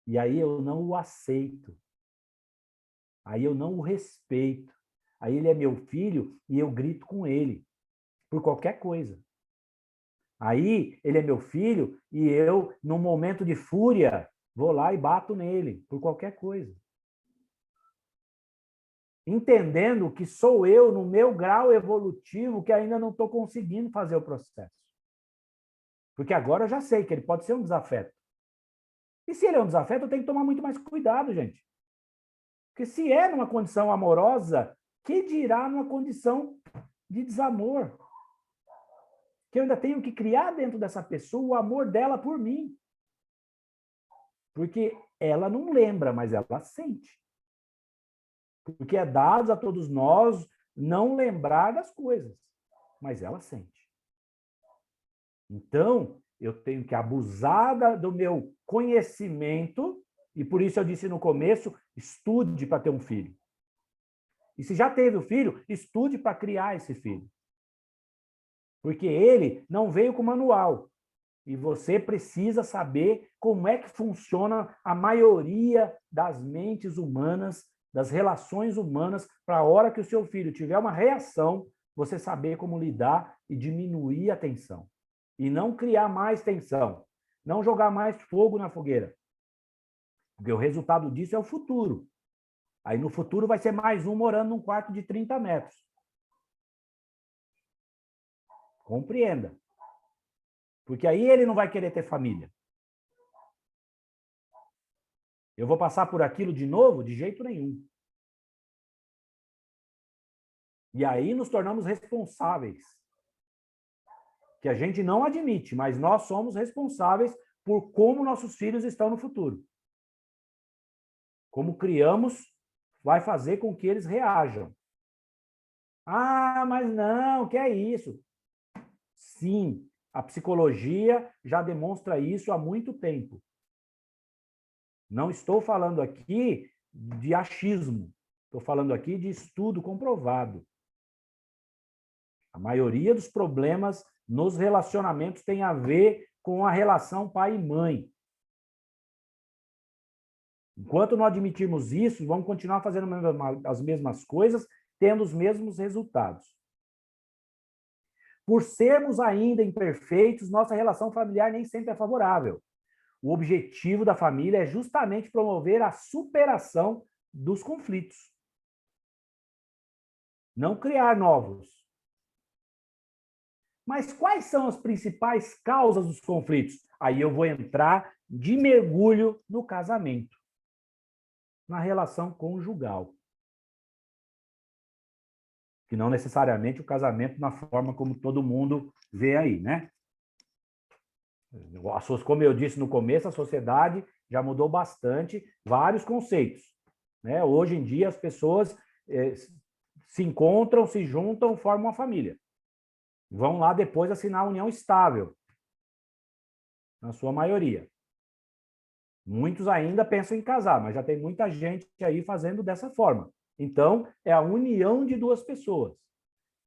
Speaker 2: E aí eu não o aceito. Aí eu não o respeito. Aí ele é meu filho e eu grito com ele por qualquer coisa. Aí ele é meu filho e eu, num momento de fúria, vou lá e bato nele por qualquer coisa. Entendendo que sou eu, no meu grau evolutivo, que ainda não estou conseguindo fazer o processo. Porque agora eu já sei que ele pode ser um desafeto. E se ele é um desafeto, eu tenho que tomar muito mais cuidado, gente. Porque se é numa condição amorosa, que dirá numa condição de desamor? Que eu ainda tenho que criar dentro dessa pessoa o amor dela por mim. Porque ela não lembra, mas ela sente. Porque é dado a todos nós não lembrar das coisas, mas ela sente. Então, eu tenho que abusar do meu conhecimento, e por isso eu disse no começo, estude para ter um filho. E se já teve o filho, estude para criar esse filho. Porque ele não veio com manual. E você precisa saber como é que funciona a maioria das mentes humanas, das relações humanas, para a hora que o seu filho tiver uma reação, você saber como lidar e diminuir a tensão. E não criar mais tensão. Não jogar mais fogo na fogueira. Porque o resultado disso é o futuro. Aí no futuro vai ser mais um morando num quarto de 30 metros. Compreenda. Porque aí ele não vai querer ter família. Eu vou passar por aquilo de novo? De jeito nenhum. E aí nos tornamos responsáveis. Que a gente não admite, mas nós somos responsáveis por como nossos filhos estão no futuro. Como criamos, vai fazer com que eles reajam. Ah, mas não, que é isso? Sim, a psicologia já demonstra isso há muito tempo. Não estou falando aqui de achismo, estou falando aqui de estudo comprovado. A maioria dos problemas nos relacionamentos tem a ver com a relação pai e mãe. Enquanto não admitirmos isso, vamos continuar fazendo as mesmas coisas, tendo os mesmos resultados. Por sermos ainda imperfeitos, nossa relação familiar nem sempre é favorável. O objetivo da família é justamente promover a superação dos conflitos. Não criar novos. Mas quais são as principais causas dos conflitos? Aí eu vou entrar de mergulho no casamento, na relação conjugal. Que não necessariamente o casamento na forma como todo mundo vê aí, né? Como eu disse no começo, a sociedade já mudou bastante, vários conceitos, né? Hoje em dia as pessoas se encontram, se juntam, formam uma família. Vão lá depois assinar a união estável, na sua maioria. Muitos ainda pensam em casar, mas já tem muita gente aí fazendo dessa forma. Então, é a união de duas pessoas.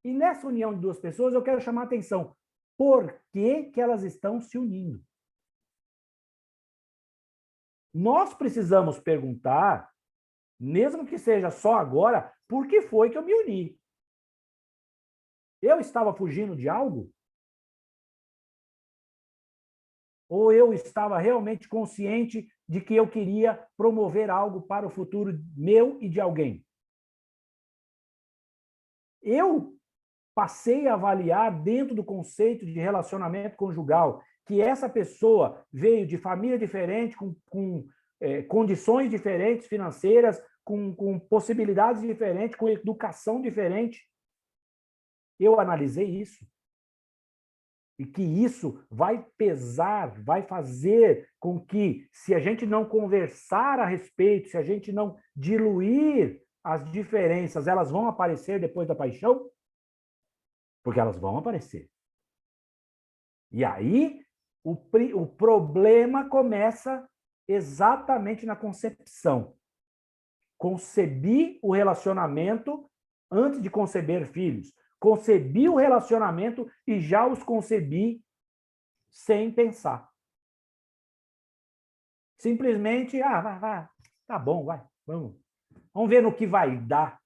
Speaker 2: E nessa união de duas pessoas, eu quero chamar a atenção. Por que que elas estão se unindo? Nós precisamos perguntar, mesmo que seja só agora, por que foi que eu me uni? Eu estava fugindo de algo? Ou eu estava realmente consciente de que eu queria promover algo para o futuro meu e de alguém? Eu passei a avaliar dentro do conceito de relacionamento conjugal que essa pessoa veio de família diferente, com condições diferentes financeiras, com possibilidades diferentes, com educação diferente. Eu analisei isso. E que isso vai pesar, vai fazer com que, se a gente não conversar a respeito, se a gente não diluir as diferenças, elas vão aparecer depois da paixão? Porque elas vão aparecer. E aí, o problema começa exatamente na concepção. Concebi o relacionamento antes de conceber filhos. Concebi o relacionamento e já os concebi sem pensar. Simplesmente, vai, tá bom, vai, vamos ver no que vai dar.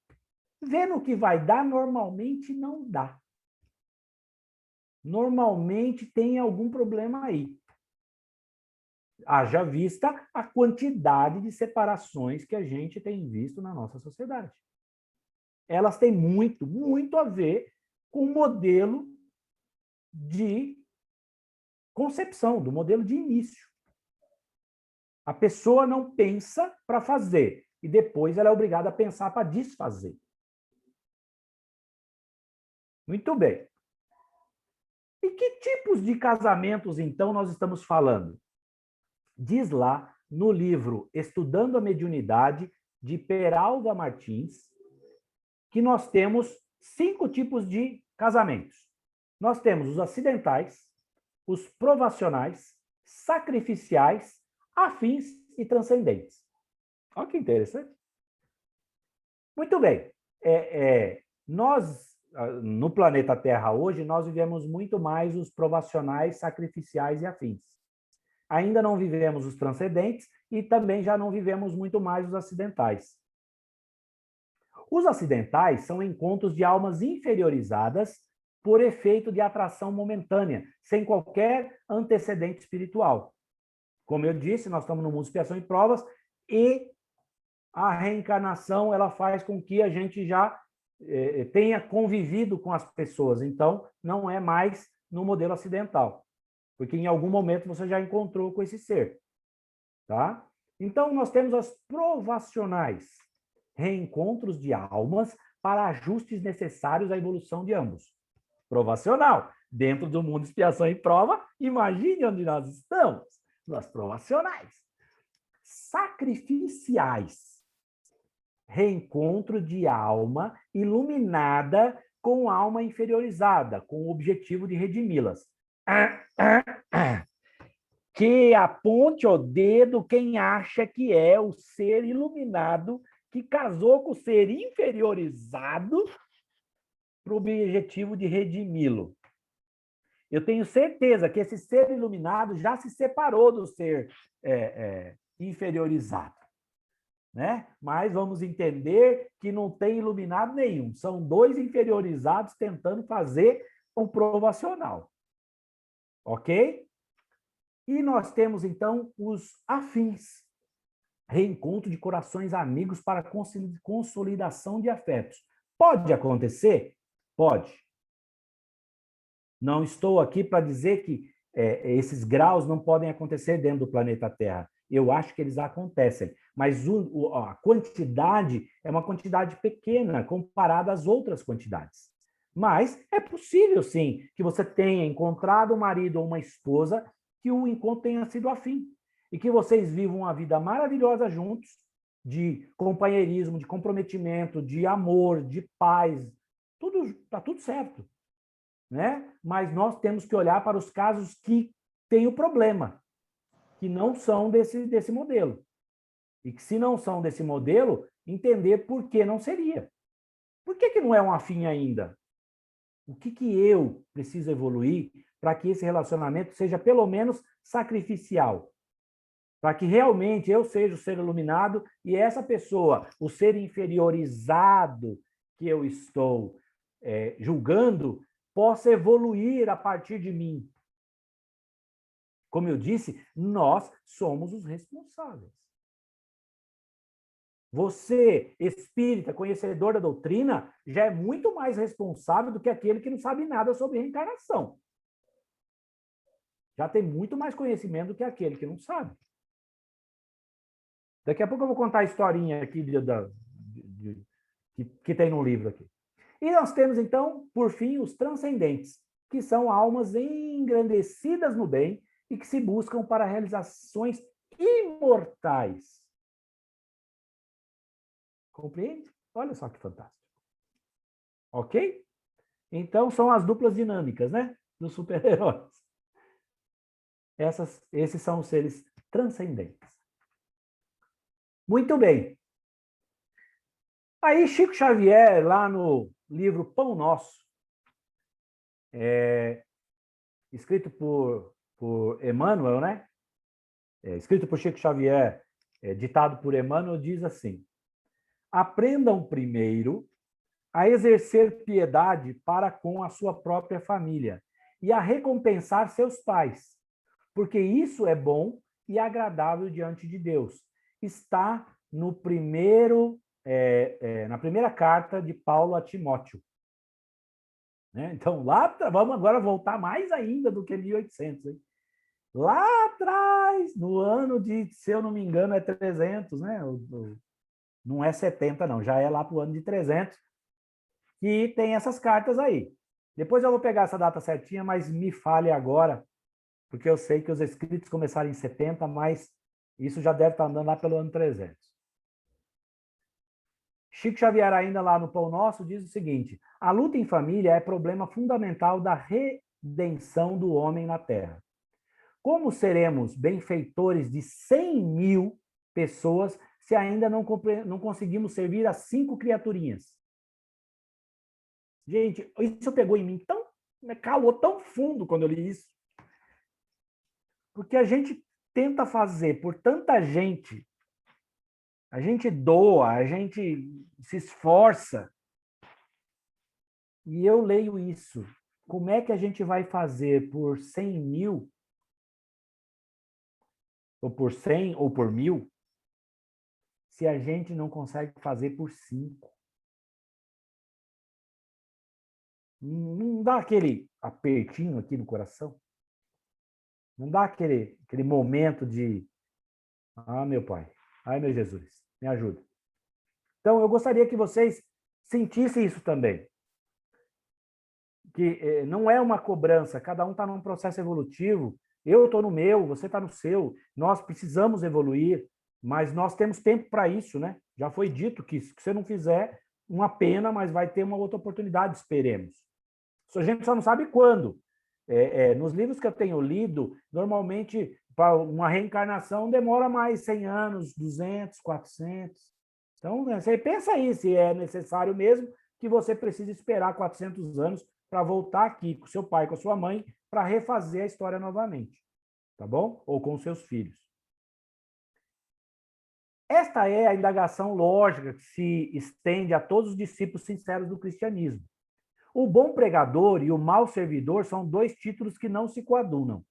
Speaker 2: Ver no que vai dar, normalmente não dá. Normalmente tem algum problema aí. Haja vista a quantidade de separações que a gente tem visto na nossa sociedade. Elas têm muito, muito a ver com o modelo de concepção, do modelo de início. A pessoa não pensa para fazer, e depois ela é obrigada a pensar para desfazer. Muito bem. E que tipos de casamentos, então, nós estamos falando? Diz lá no livro Estudando a Mediunidade, de Peralva Martins, que nós temos 5 tipos de casamentos. Nós temos os acidentais, os provacionais, sacrificiais, afins e transcendentes. Olha que interessante. Muito bem. Nós, no planeta Terra hoje, nós vivemos muito mais os provacionais, sacrificiais e afins. Ainda não vivemos os transcendentes e também já não vivemos muito mais os acidentais. Os acidentais são encontros de almas inferiorizadas por efeito de atração momentânea, sem qualquer antecedente espiritual. Como eu disse, nós estamos no mundo de expiação e provas e a reencarnação ela faz com que a gente já tenha convivido com as pessoas. Então, não é mais no modelo acidental, porque em algum momento você já encontrou com esse ser. Tá? Então, nós temos as provacionais, reencontros de almas para ajustes necessários à evolução de ambos. Provacional, dentro do mundo de expiação e prova, imagine onde nós estamos, nas provacionais. Sacrificiais, reencontro de alma iluminada com alma inferiorizada, com o objetivo de redimi-las. Que aponte o dedo quem acha que é o ser iluminado que casou com o ser inferiorizado para o objetivo de redimi-lo. Eu tenho certeza que esse ser iluminado já se separou do ser inferiorizado. Né? Mas vamos entender que não tem iluminado nenhum. São 2 inferiorizados tentando fazer um provacional. Ok? E nós temos, então, os afins. Reencontro de corações amigos para consolidação de afetos. Pode acontecer? Pode. Não estou aqui para dizer que esses graus não podem acontecer dentro do planeta Terra. Eu acho que eles acontecem. Mas a quantidade é uma quantidade pequena comparada às outras quantidades. Mas é possível, sim, que você tenha encontrado um marido ou uma esposa que o encontro tenha sido afim. E que vocês vivam uma vida maravilhosa juntos, de companheirismo, de comprometimento, de amor, de paz. Está tudo certo. Né? Mas nós temos que olhar para os casos que têm o problema, que não são desse modelo. E que, se não são desse modelo, entender por que não seria. Por que não é um afim ainda? O que eu preciso evoluir para que esse relacionamento seja, pelo menos, sacrificial? para que realmente eu seja o ser iluminado e essa pessoa, o ser inferiorizado que eu estou julgando, possa evoluir a partir de mim. Como eu disse, nós somos os responsáveis. Você, espírita, conhecedor da doutrina, já é muito mais responsável do que aquele que não sabe nada sobre reencarnação. Já tem muito mais conhecimento do que aquele que não sabe. Daqui a pouco eu vou contar a historinha aqui que tem no livro aqui. E nós temos, então, por fim, os transcendentes, que são almas engrandecidas no bem e que se buscam para realizações imortais. Compreende? Olha só que fantástico. Ok? Então, são as duplas dinâmicas, né? Dos super-heróis. Esses são os seres transcendentes. Muito bem. Aí, Chico Xavier, lá no livro Pão Nosso, escrito por Emmanuel, né? Escrito por Chico Xavier, ditado por Emmanuel, diz assim: aprendam primeiro a exercer piedade para com a sua própria família e a recompensar seus pais, porque isso é bom e agradável diante de Deus. Está no na primeira carta de Paulo a Timóteo. Né? Então, vamos agora voltar mais ainda do que 1800. Hein? Lá atrás, no ano de, se eu não me engano, é 300, né? Não é 70, não. Já é lá para o ano de 300, que tem essas cartas aí. Depois eu vou pegar essa data certinha, mas me fale agora, porque eu sei que os escritos começaram em 70, mas isso já deve estar andando lá pelo ano 300. Chico Xavier, ainda lá no Pão Nosso, diz o seguinte: a luta em família é problema fundamental da redenção do homem na Terra. Como seremos benfeitores de 100.000 pessoas se ainda não conseguimos servir as 5 criaturinhas? Gente, isso pegou em mim tão, calou tão fundo quando eu li isso. Porque a gente tenta fazer por tanta gente, a gente doa, a gente se esforça. E eu leio isso. Como é que a gente vai fazer por 100.000, ou por 100, ou por 1.000, se a gente não consegue fazer por 5? Não dá aquele apertinho aqui no coração? Não dá aquele momento de, meu Pai, ai, meu Jesus, me ajuda. Então, eu gostaria que vocês sentissem isso também. Que não é uma cobrança, cada um está num processo evolutivo. Eu estou no meu, você está no seu. Nós precisamos evoluir, mas nós temos tempo para isso, né? Já foi dito que se você não fizer, uma pena, mas vai ter uma outra oportunidade, esperemos. A gente só não sabe quando. Nos livros que eu tenho lido, normalmente, para uma reencarnação demora mais 100 anos, 200, 400. Então, você pensa aí se é necessário mesmo que você precise esperar 400 anos para voltar aqui com seu pai, com a sua mãe, para refazer a história novamente. Tá bom? Ou com seus filhos. Esta é a indagação lógica que se estende a todos os discípulos sinceros do cristianismo. O bom pregador e o mau servidor são 2 títulos que não se coadunam.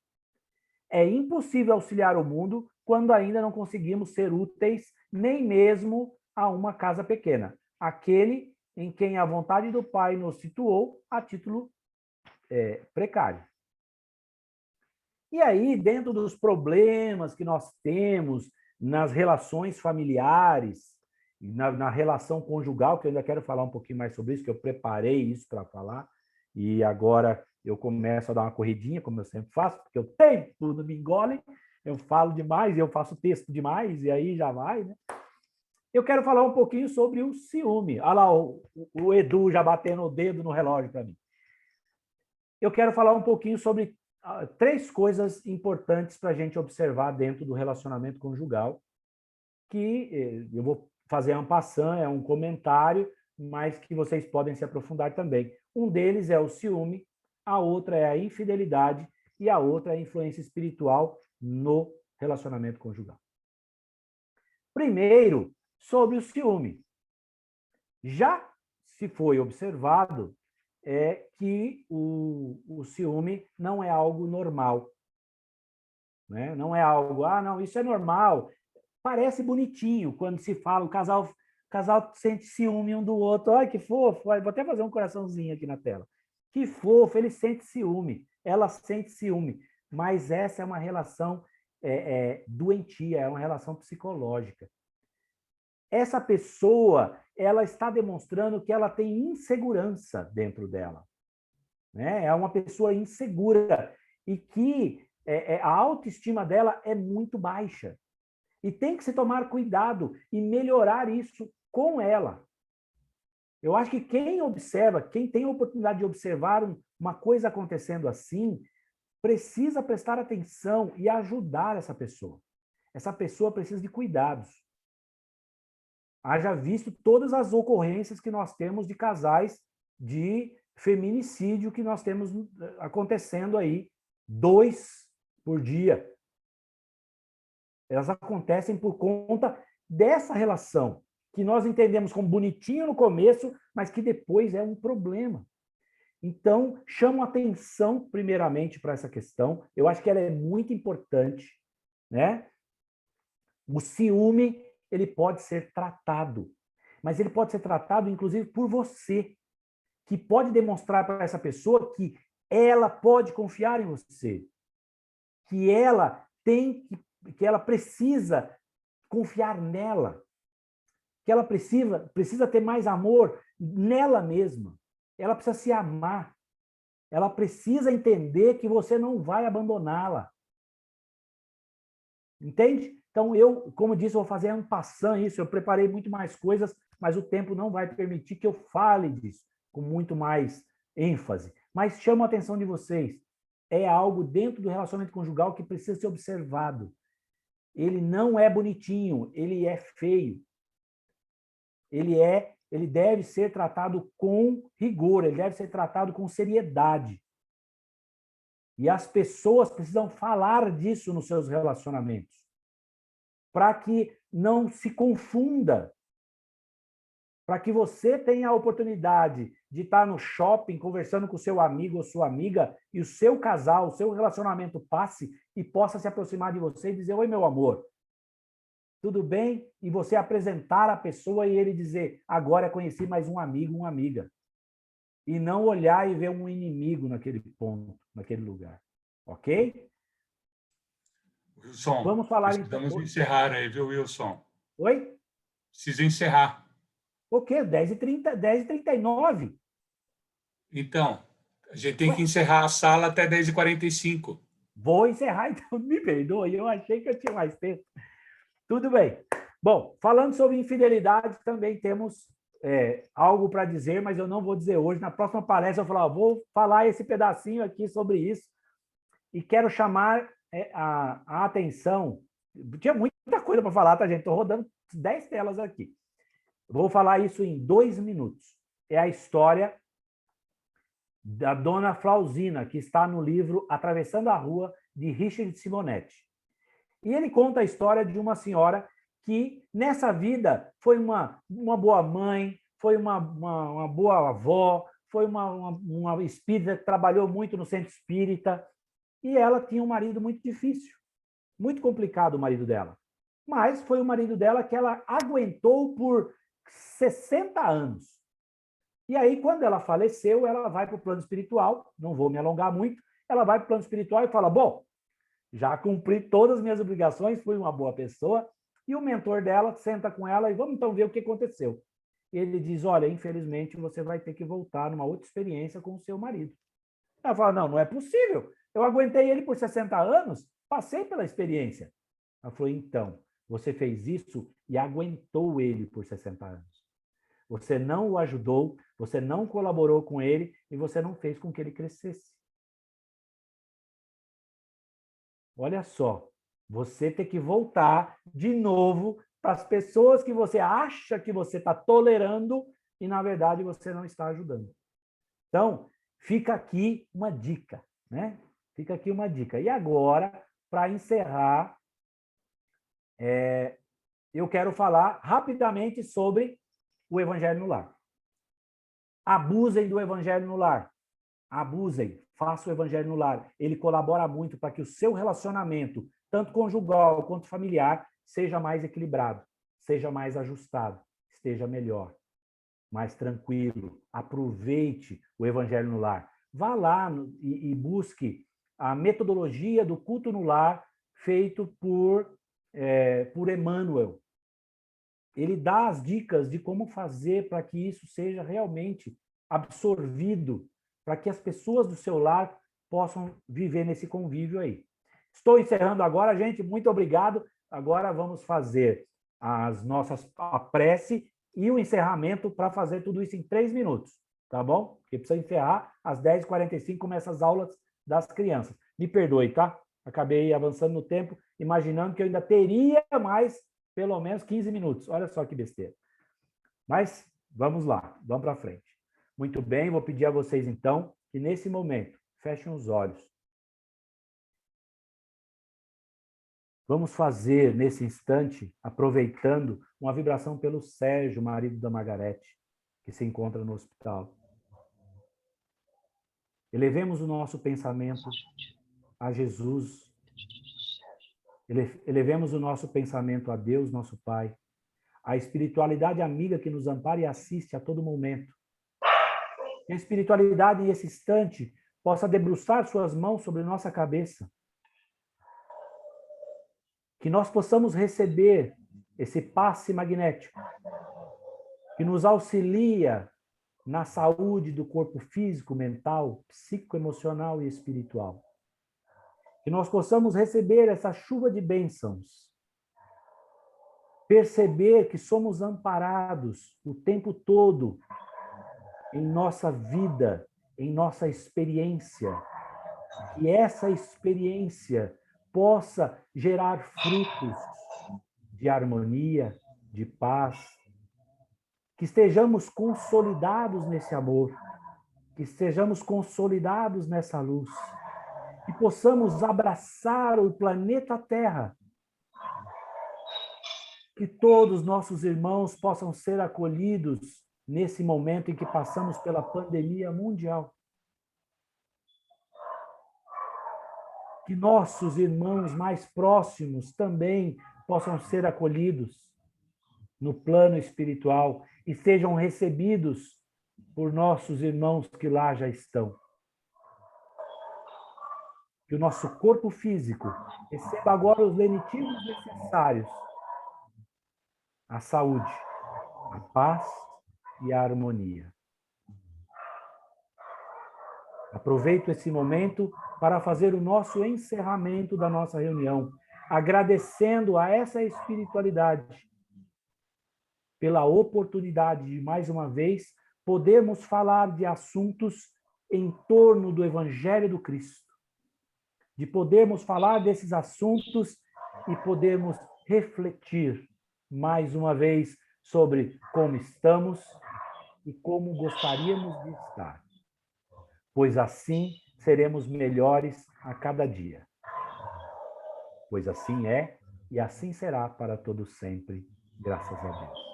Speaker 2: É impossível auxiliar o mundo quando ainda não conseguimos ser úteis nem mesmo a uma casa pequena. Aquele em quem a vontade do Pai nos situou a título precário. E aí, dentro dos problemas que nós temos nas relações familiares, na relação conjugal, que eu ainda quero falar um pouquinho mais sobre isso, que eu preparei isso para falar, e agora eu começo a dar uma corridinha, como eu sempre faço, porque o tempo não me engole, eu falo demais, eu faço texto demais, e aí já vai, né? Eu quero falar um pouquinho sobre o ciúme. Olha lá o Edu já batendo o dedo no relógio para mim. Eu quero falar um pouquinho sobre 3 coisas importantes para a gente observar dentro do relacionamento conjugal, que eu vou fazer en passant, é um comentário, mas que vocês podem se aprofundar também. Um deles é o ciúme, a outra é a infidelidade e a outra é a influência espiritual no relacionamento conjugal. Primeiro, sobre o ciúme. Já se foi observado que o ciúme não é algo normal. Né? Não é algo, não, isso é normal. Parece bonitinho quando se fala, o casal sente ciúme um do outro. Olha que fofo, vou até fazer um coraçãozinho aqui na tela. Que fofo, ele sente ciúme, ela sente ciúme. Mas essa é uma relação doentia, é uma relação psicológica. Essa pessoa, ela está demonstrando que ela tem insegurança dentro dela. Né? É uma pessoa insegura e que a autoestima dela é muito baixa. E tem que se tomar cuidado e melhorar isso com ela. Eu acho que quem observa, quem tem a oportunidade de observar uma coisa acontecendo assim, precisa prestar atenção e ajudar essa pessoa. Essa pessoa precisa de cuidados. Haja visto todas as ocorrências que nós temos de casais de feminicídio que nós temos acontecendo aí, 2 por dia. Elas acontecem por conta dessa relação, que nós entendemos como bonitinho no começo, mas que depois é um problema. Então, chamo atenção primeiramente para essa questão. Eu acho que ela é muito importante, né? O ciúme, ele pode ser tratado, mas ele pode ser tratado, inclusive, por você, que pode demonstrar para essa pessoa que ela pode confiar em você, que ela que ela precisa confiar nela, que ela precisa ter mais amor nela mesma, ela precisa se amar, ela precisa entender que você não vai abandoná-la. Entende? Então, eu, como disse, vou fazer um passant isso, eu preparei muito mais coisas, mas o tempo não vai permitir que eu fale disso com muito mais ênfase. Mas chamo a atenção de vocês, é algo dentro do relacionamento conjugal que precisa ser observado. Ele não é bonitinho, ele é feio. Ele deve ser tratado com rigor, ele deve ser tratado com seriedade. E as pessoas precisam falar disso nos seus relacionamentos, para que não se confunda, para que você tenha a oportunidade de estar no shopping conversando com o seu amigo ou sua amiga e o seu casal, o seu relacionamento passe e possa se aproximar de você e dizer: oi, meu amor, tudo bem? E você apresentar a pessoa e ele dizer: agora conheci mais um amigo, uma amiga. E não olhar e ver um inimigo naquele ponto, naquele lugar. Ok?
Speaker 1: Wilson,
Speaker 2: Vamos falar então.
Speaker 1: precisamos encerrar aí, viu, Wilson?
Speaker 2: Oi?
Speaker 1: Precisa encerrar.
Speaker 2: O quê? 10h30, 10h39.
Speaker 1: Então, a gente tem
Speaker 2: Ué?
Speaker 1: que encerrar a sala até 10h45.
Speaker 2: Vou encerrar, então me perdoe, eu achei que eu tinha mais tempo. Tudo bem. Bom, falando sobre infidelidade, também temos algo para dizer, mas eu não vou dizer hoje. Na próxima palestra eu vou falar esse pedacinho aqui sobre isso e quero chamar a atenção. Tinha muita coisa para falar, tá, gente? Estou rodando 10 telas aqui. Vou falar isso em 2 minutos. É a história da dona Flausina, que está no livro Atravessando a Rua, de Richard Simonetti. E ele conta a história de uma senhora que, nessa vida, foi uma boa mãe, foi uma boa avó, foi uma espírita que trabalhou muito no centro espírita, e ela tinha um marido muito difícil, muito complicado o marido dela. Mas foi o marido dela que ela aguentou por 60 anos. E aí, quando ela faleceu, ela vai para o plano espiritual, não vou me alongar muito, ela vai para o plano espiritual e fala: bom, já cumpri todas as minhas obrigações, fui uma boa pessoa, e o mentor dela senta com ela e vamos então ver o que aconteceu. Ele diz: olha, infelizmente você vai ter que voltar numa outra experiência com o seu marido. Ela fala: não, não é possível, eu aguentei ele por 60 anos, passei pela experiência. Ela falou: então, você fez isso e aguentou ele por 60 anos. Você não o ajudou, você não colaborou com ele e você não fez com que ele crescesse. Olha só, você tem que voltar de novo para as pessoas que você acha que você está tolerando e, na verdade, você não está ajudando. Então, fica aqui uma dica, né? Fica aqui uma dica. E agora, para encerrar, eu quero falar rapidamente sobre o Evangelho no Lar. Abusem do Evangelho no Lar. Abusem, façam o Evangelho no Lar. Ele colabora muito para que o seu relacionamento, tanto conjugal quanto familiar, seja mais equilibrado, seja mais ajustado, esteja melhor, mais tranquilo. Aproveite o Evangelho no Lar. Vá lá e busque a metodologia do culto no lar feito por Emmanuel. Ele dá as dicas de como fazer para que isso seja realmente absorvido, para que as pessoas do seu lar possam viver nesse convívio aí. Estou encerrando agora, gente. Muito obrigado. Agora vamos fazer a prece e o encerramento para fazer tudo isso em 3 minutos, tá bom? Porque precisa encerrar às 10h45, começa as aulas das crianças. Me perdoe, tá? Acabei avançando no tempo, imaginando que eu ainda teria mais, pelo menos 15 minutos. Olha só que besteira. Mas vamos lá, vamos para frente. Muito bem, vou pedir a vocês, então, que nesse momento fechem os olhos. Vamos fazer, nesse instante, aproveitando, uma vibração pelo Sérgio, marido da Margarete, que se encontra no hospital. Elevemos o nosso pensamento a Jesus. Elevemos o nosso pensamento a Deus, nosso Pai, a espiritualidade amiga que nos ampara e assiste a todo momento. Que a espiritualidade, nesse instante, possa debruçar suas mãos sobre nossa cabeça. Que nós possamos receber esse passe magnético que nos auxilia na saúde do corpo físico, mental, psicoemocional e espiritual. Que nós possamos receber essa chuva de bênçãos. Perceber que somos amparados o tempo todo em nossa vida, em nossa experiência. Que essa experiência possa gerar frutos de harmonia, de paz. Que estejamos consolidados nesse amor. Que estejamos consolidados nessa luz. Que possamos abraçar o planeta Terra. Que todos nossos irmãos possam ser acolhidos nesse momento em que passamos pela pandemia mundial. Que nossos irmãos mais próximos também possam ser acolhidos no plano espiritual e sejam recebidos por nossos irmãos que lá já estão. Que o nosso corpo físico receba agora os lenitivos necessários: a saúde, a paz e a harmonia. Aproveito esse momento para fazer o nosso encerramento da nossa reunião, agradecendo a essa espiritualidade pela oportunidade de, mais uma vez, podermos falar de assuntos em torno do Evangelho do Cristo, de podermos falar desses assuntos e podermos refletir, mais uma vez, sobre como estamos e como gostaríamos de estar. Pois assim seremos melhores a cada dia. Pois assim é e assim será para todo sempre, graças a Deus.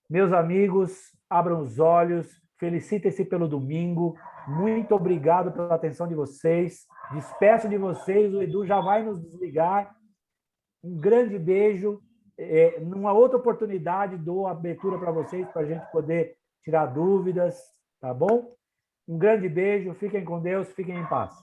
Speaker 2: Meus amigos, abram os olhos, felicitem-se pelo domingo. Muito obrigado pela atenção de vocês. Despeço de vocês, o Edu já vai nos desligar. Um grande beijo. Numa outra oportunidade, dou a abertura para vocês, para a gente poder tirar dúvidas, tá bom? Um grande beijo, fiquem com Deus, fiquem em paz.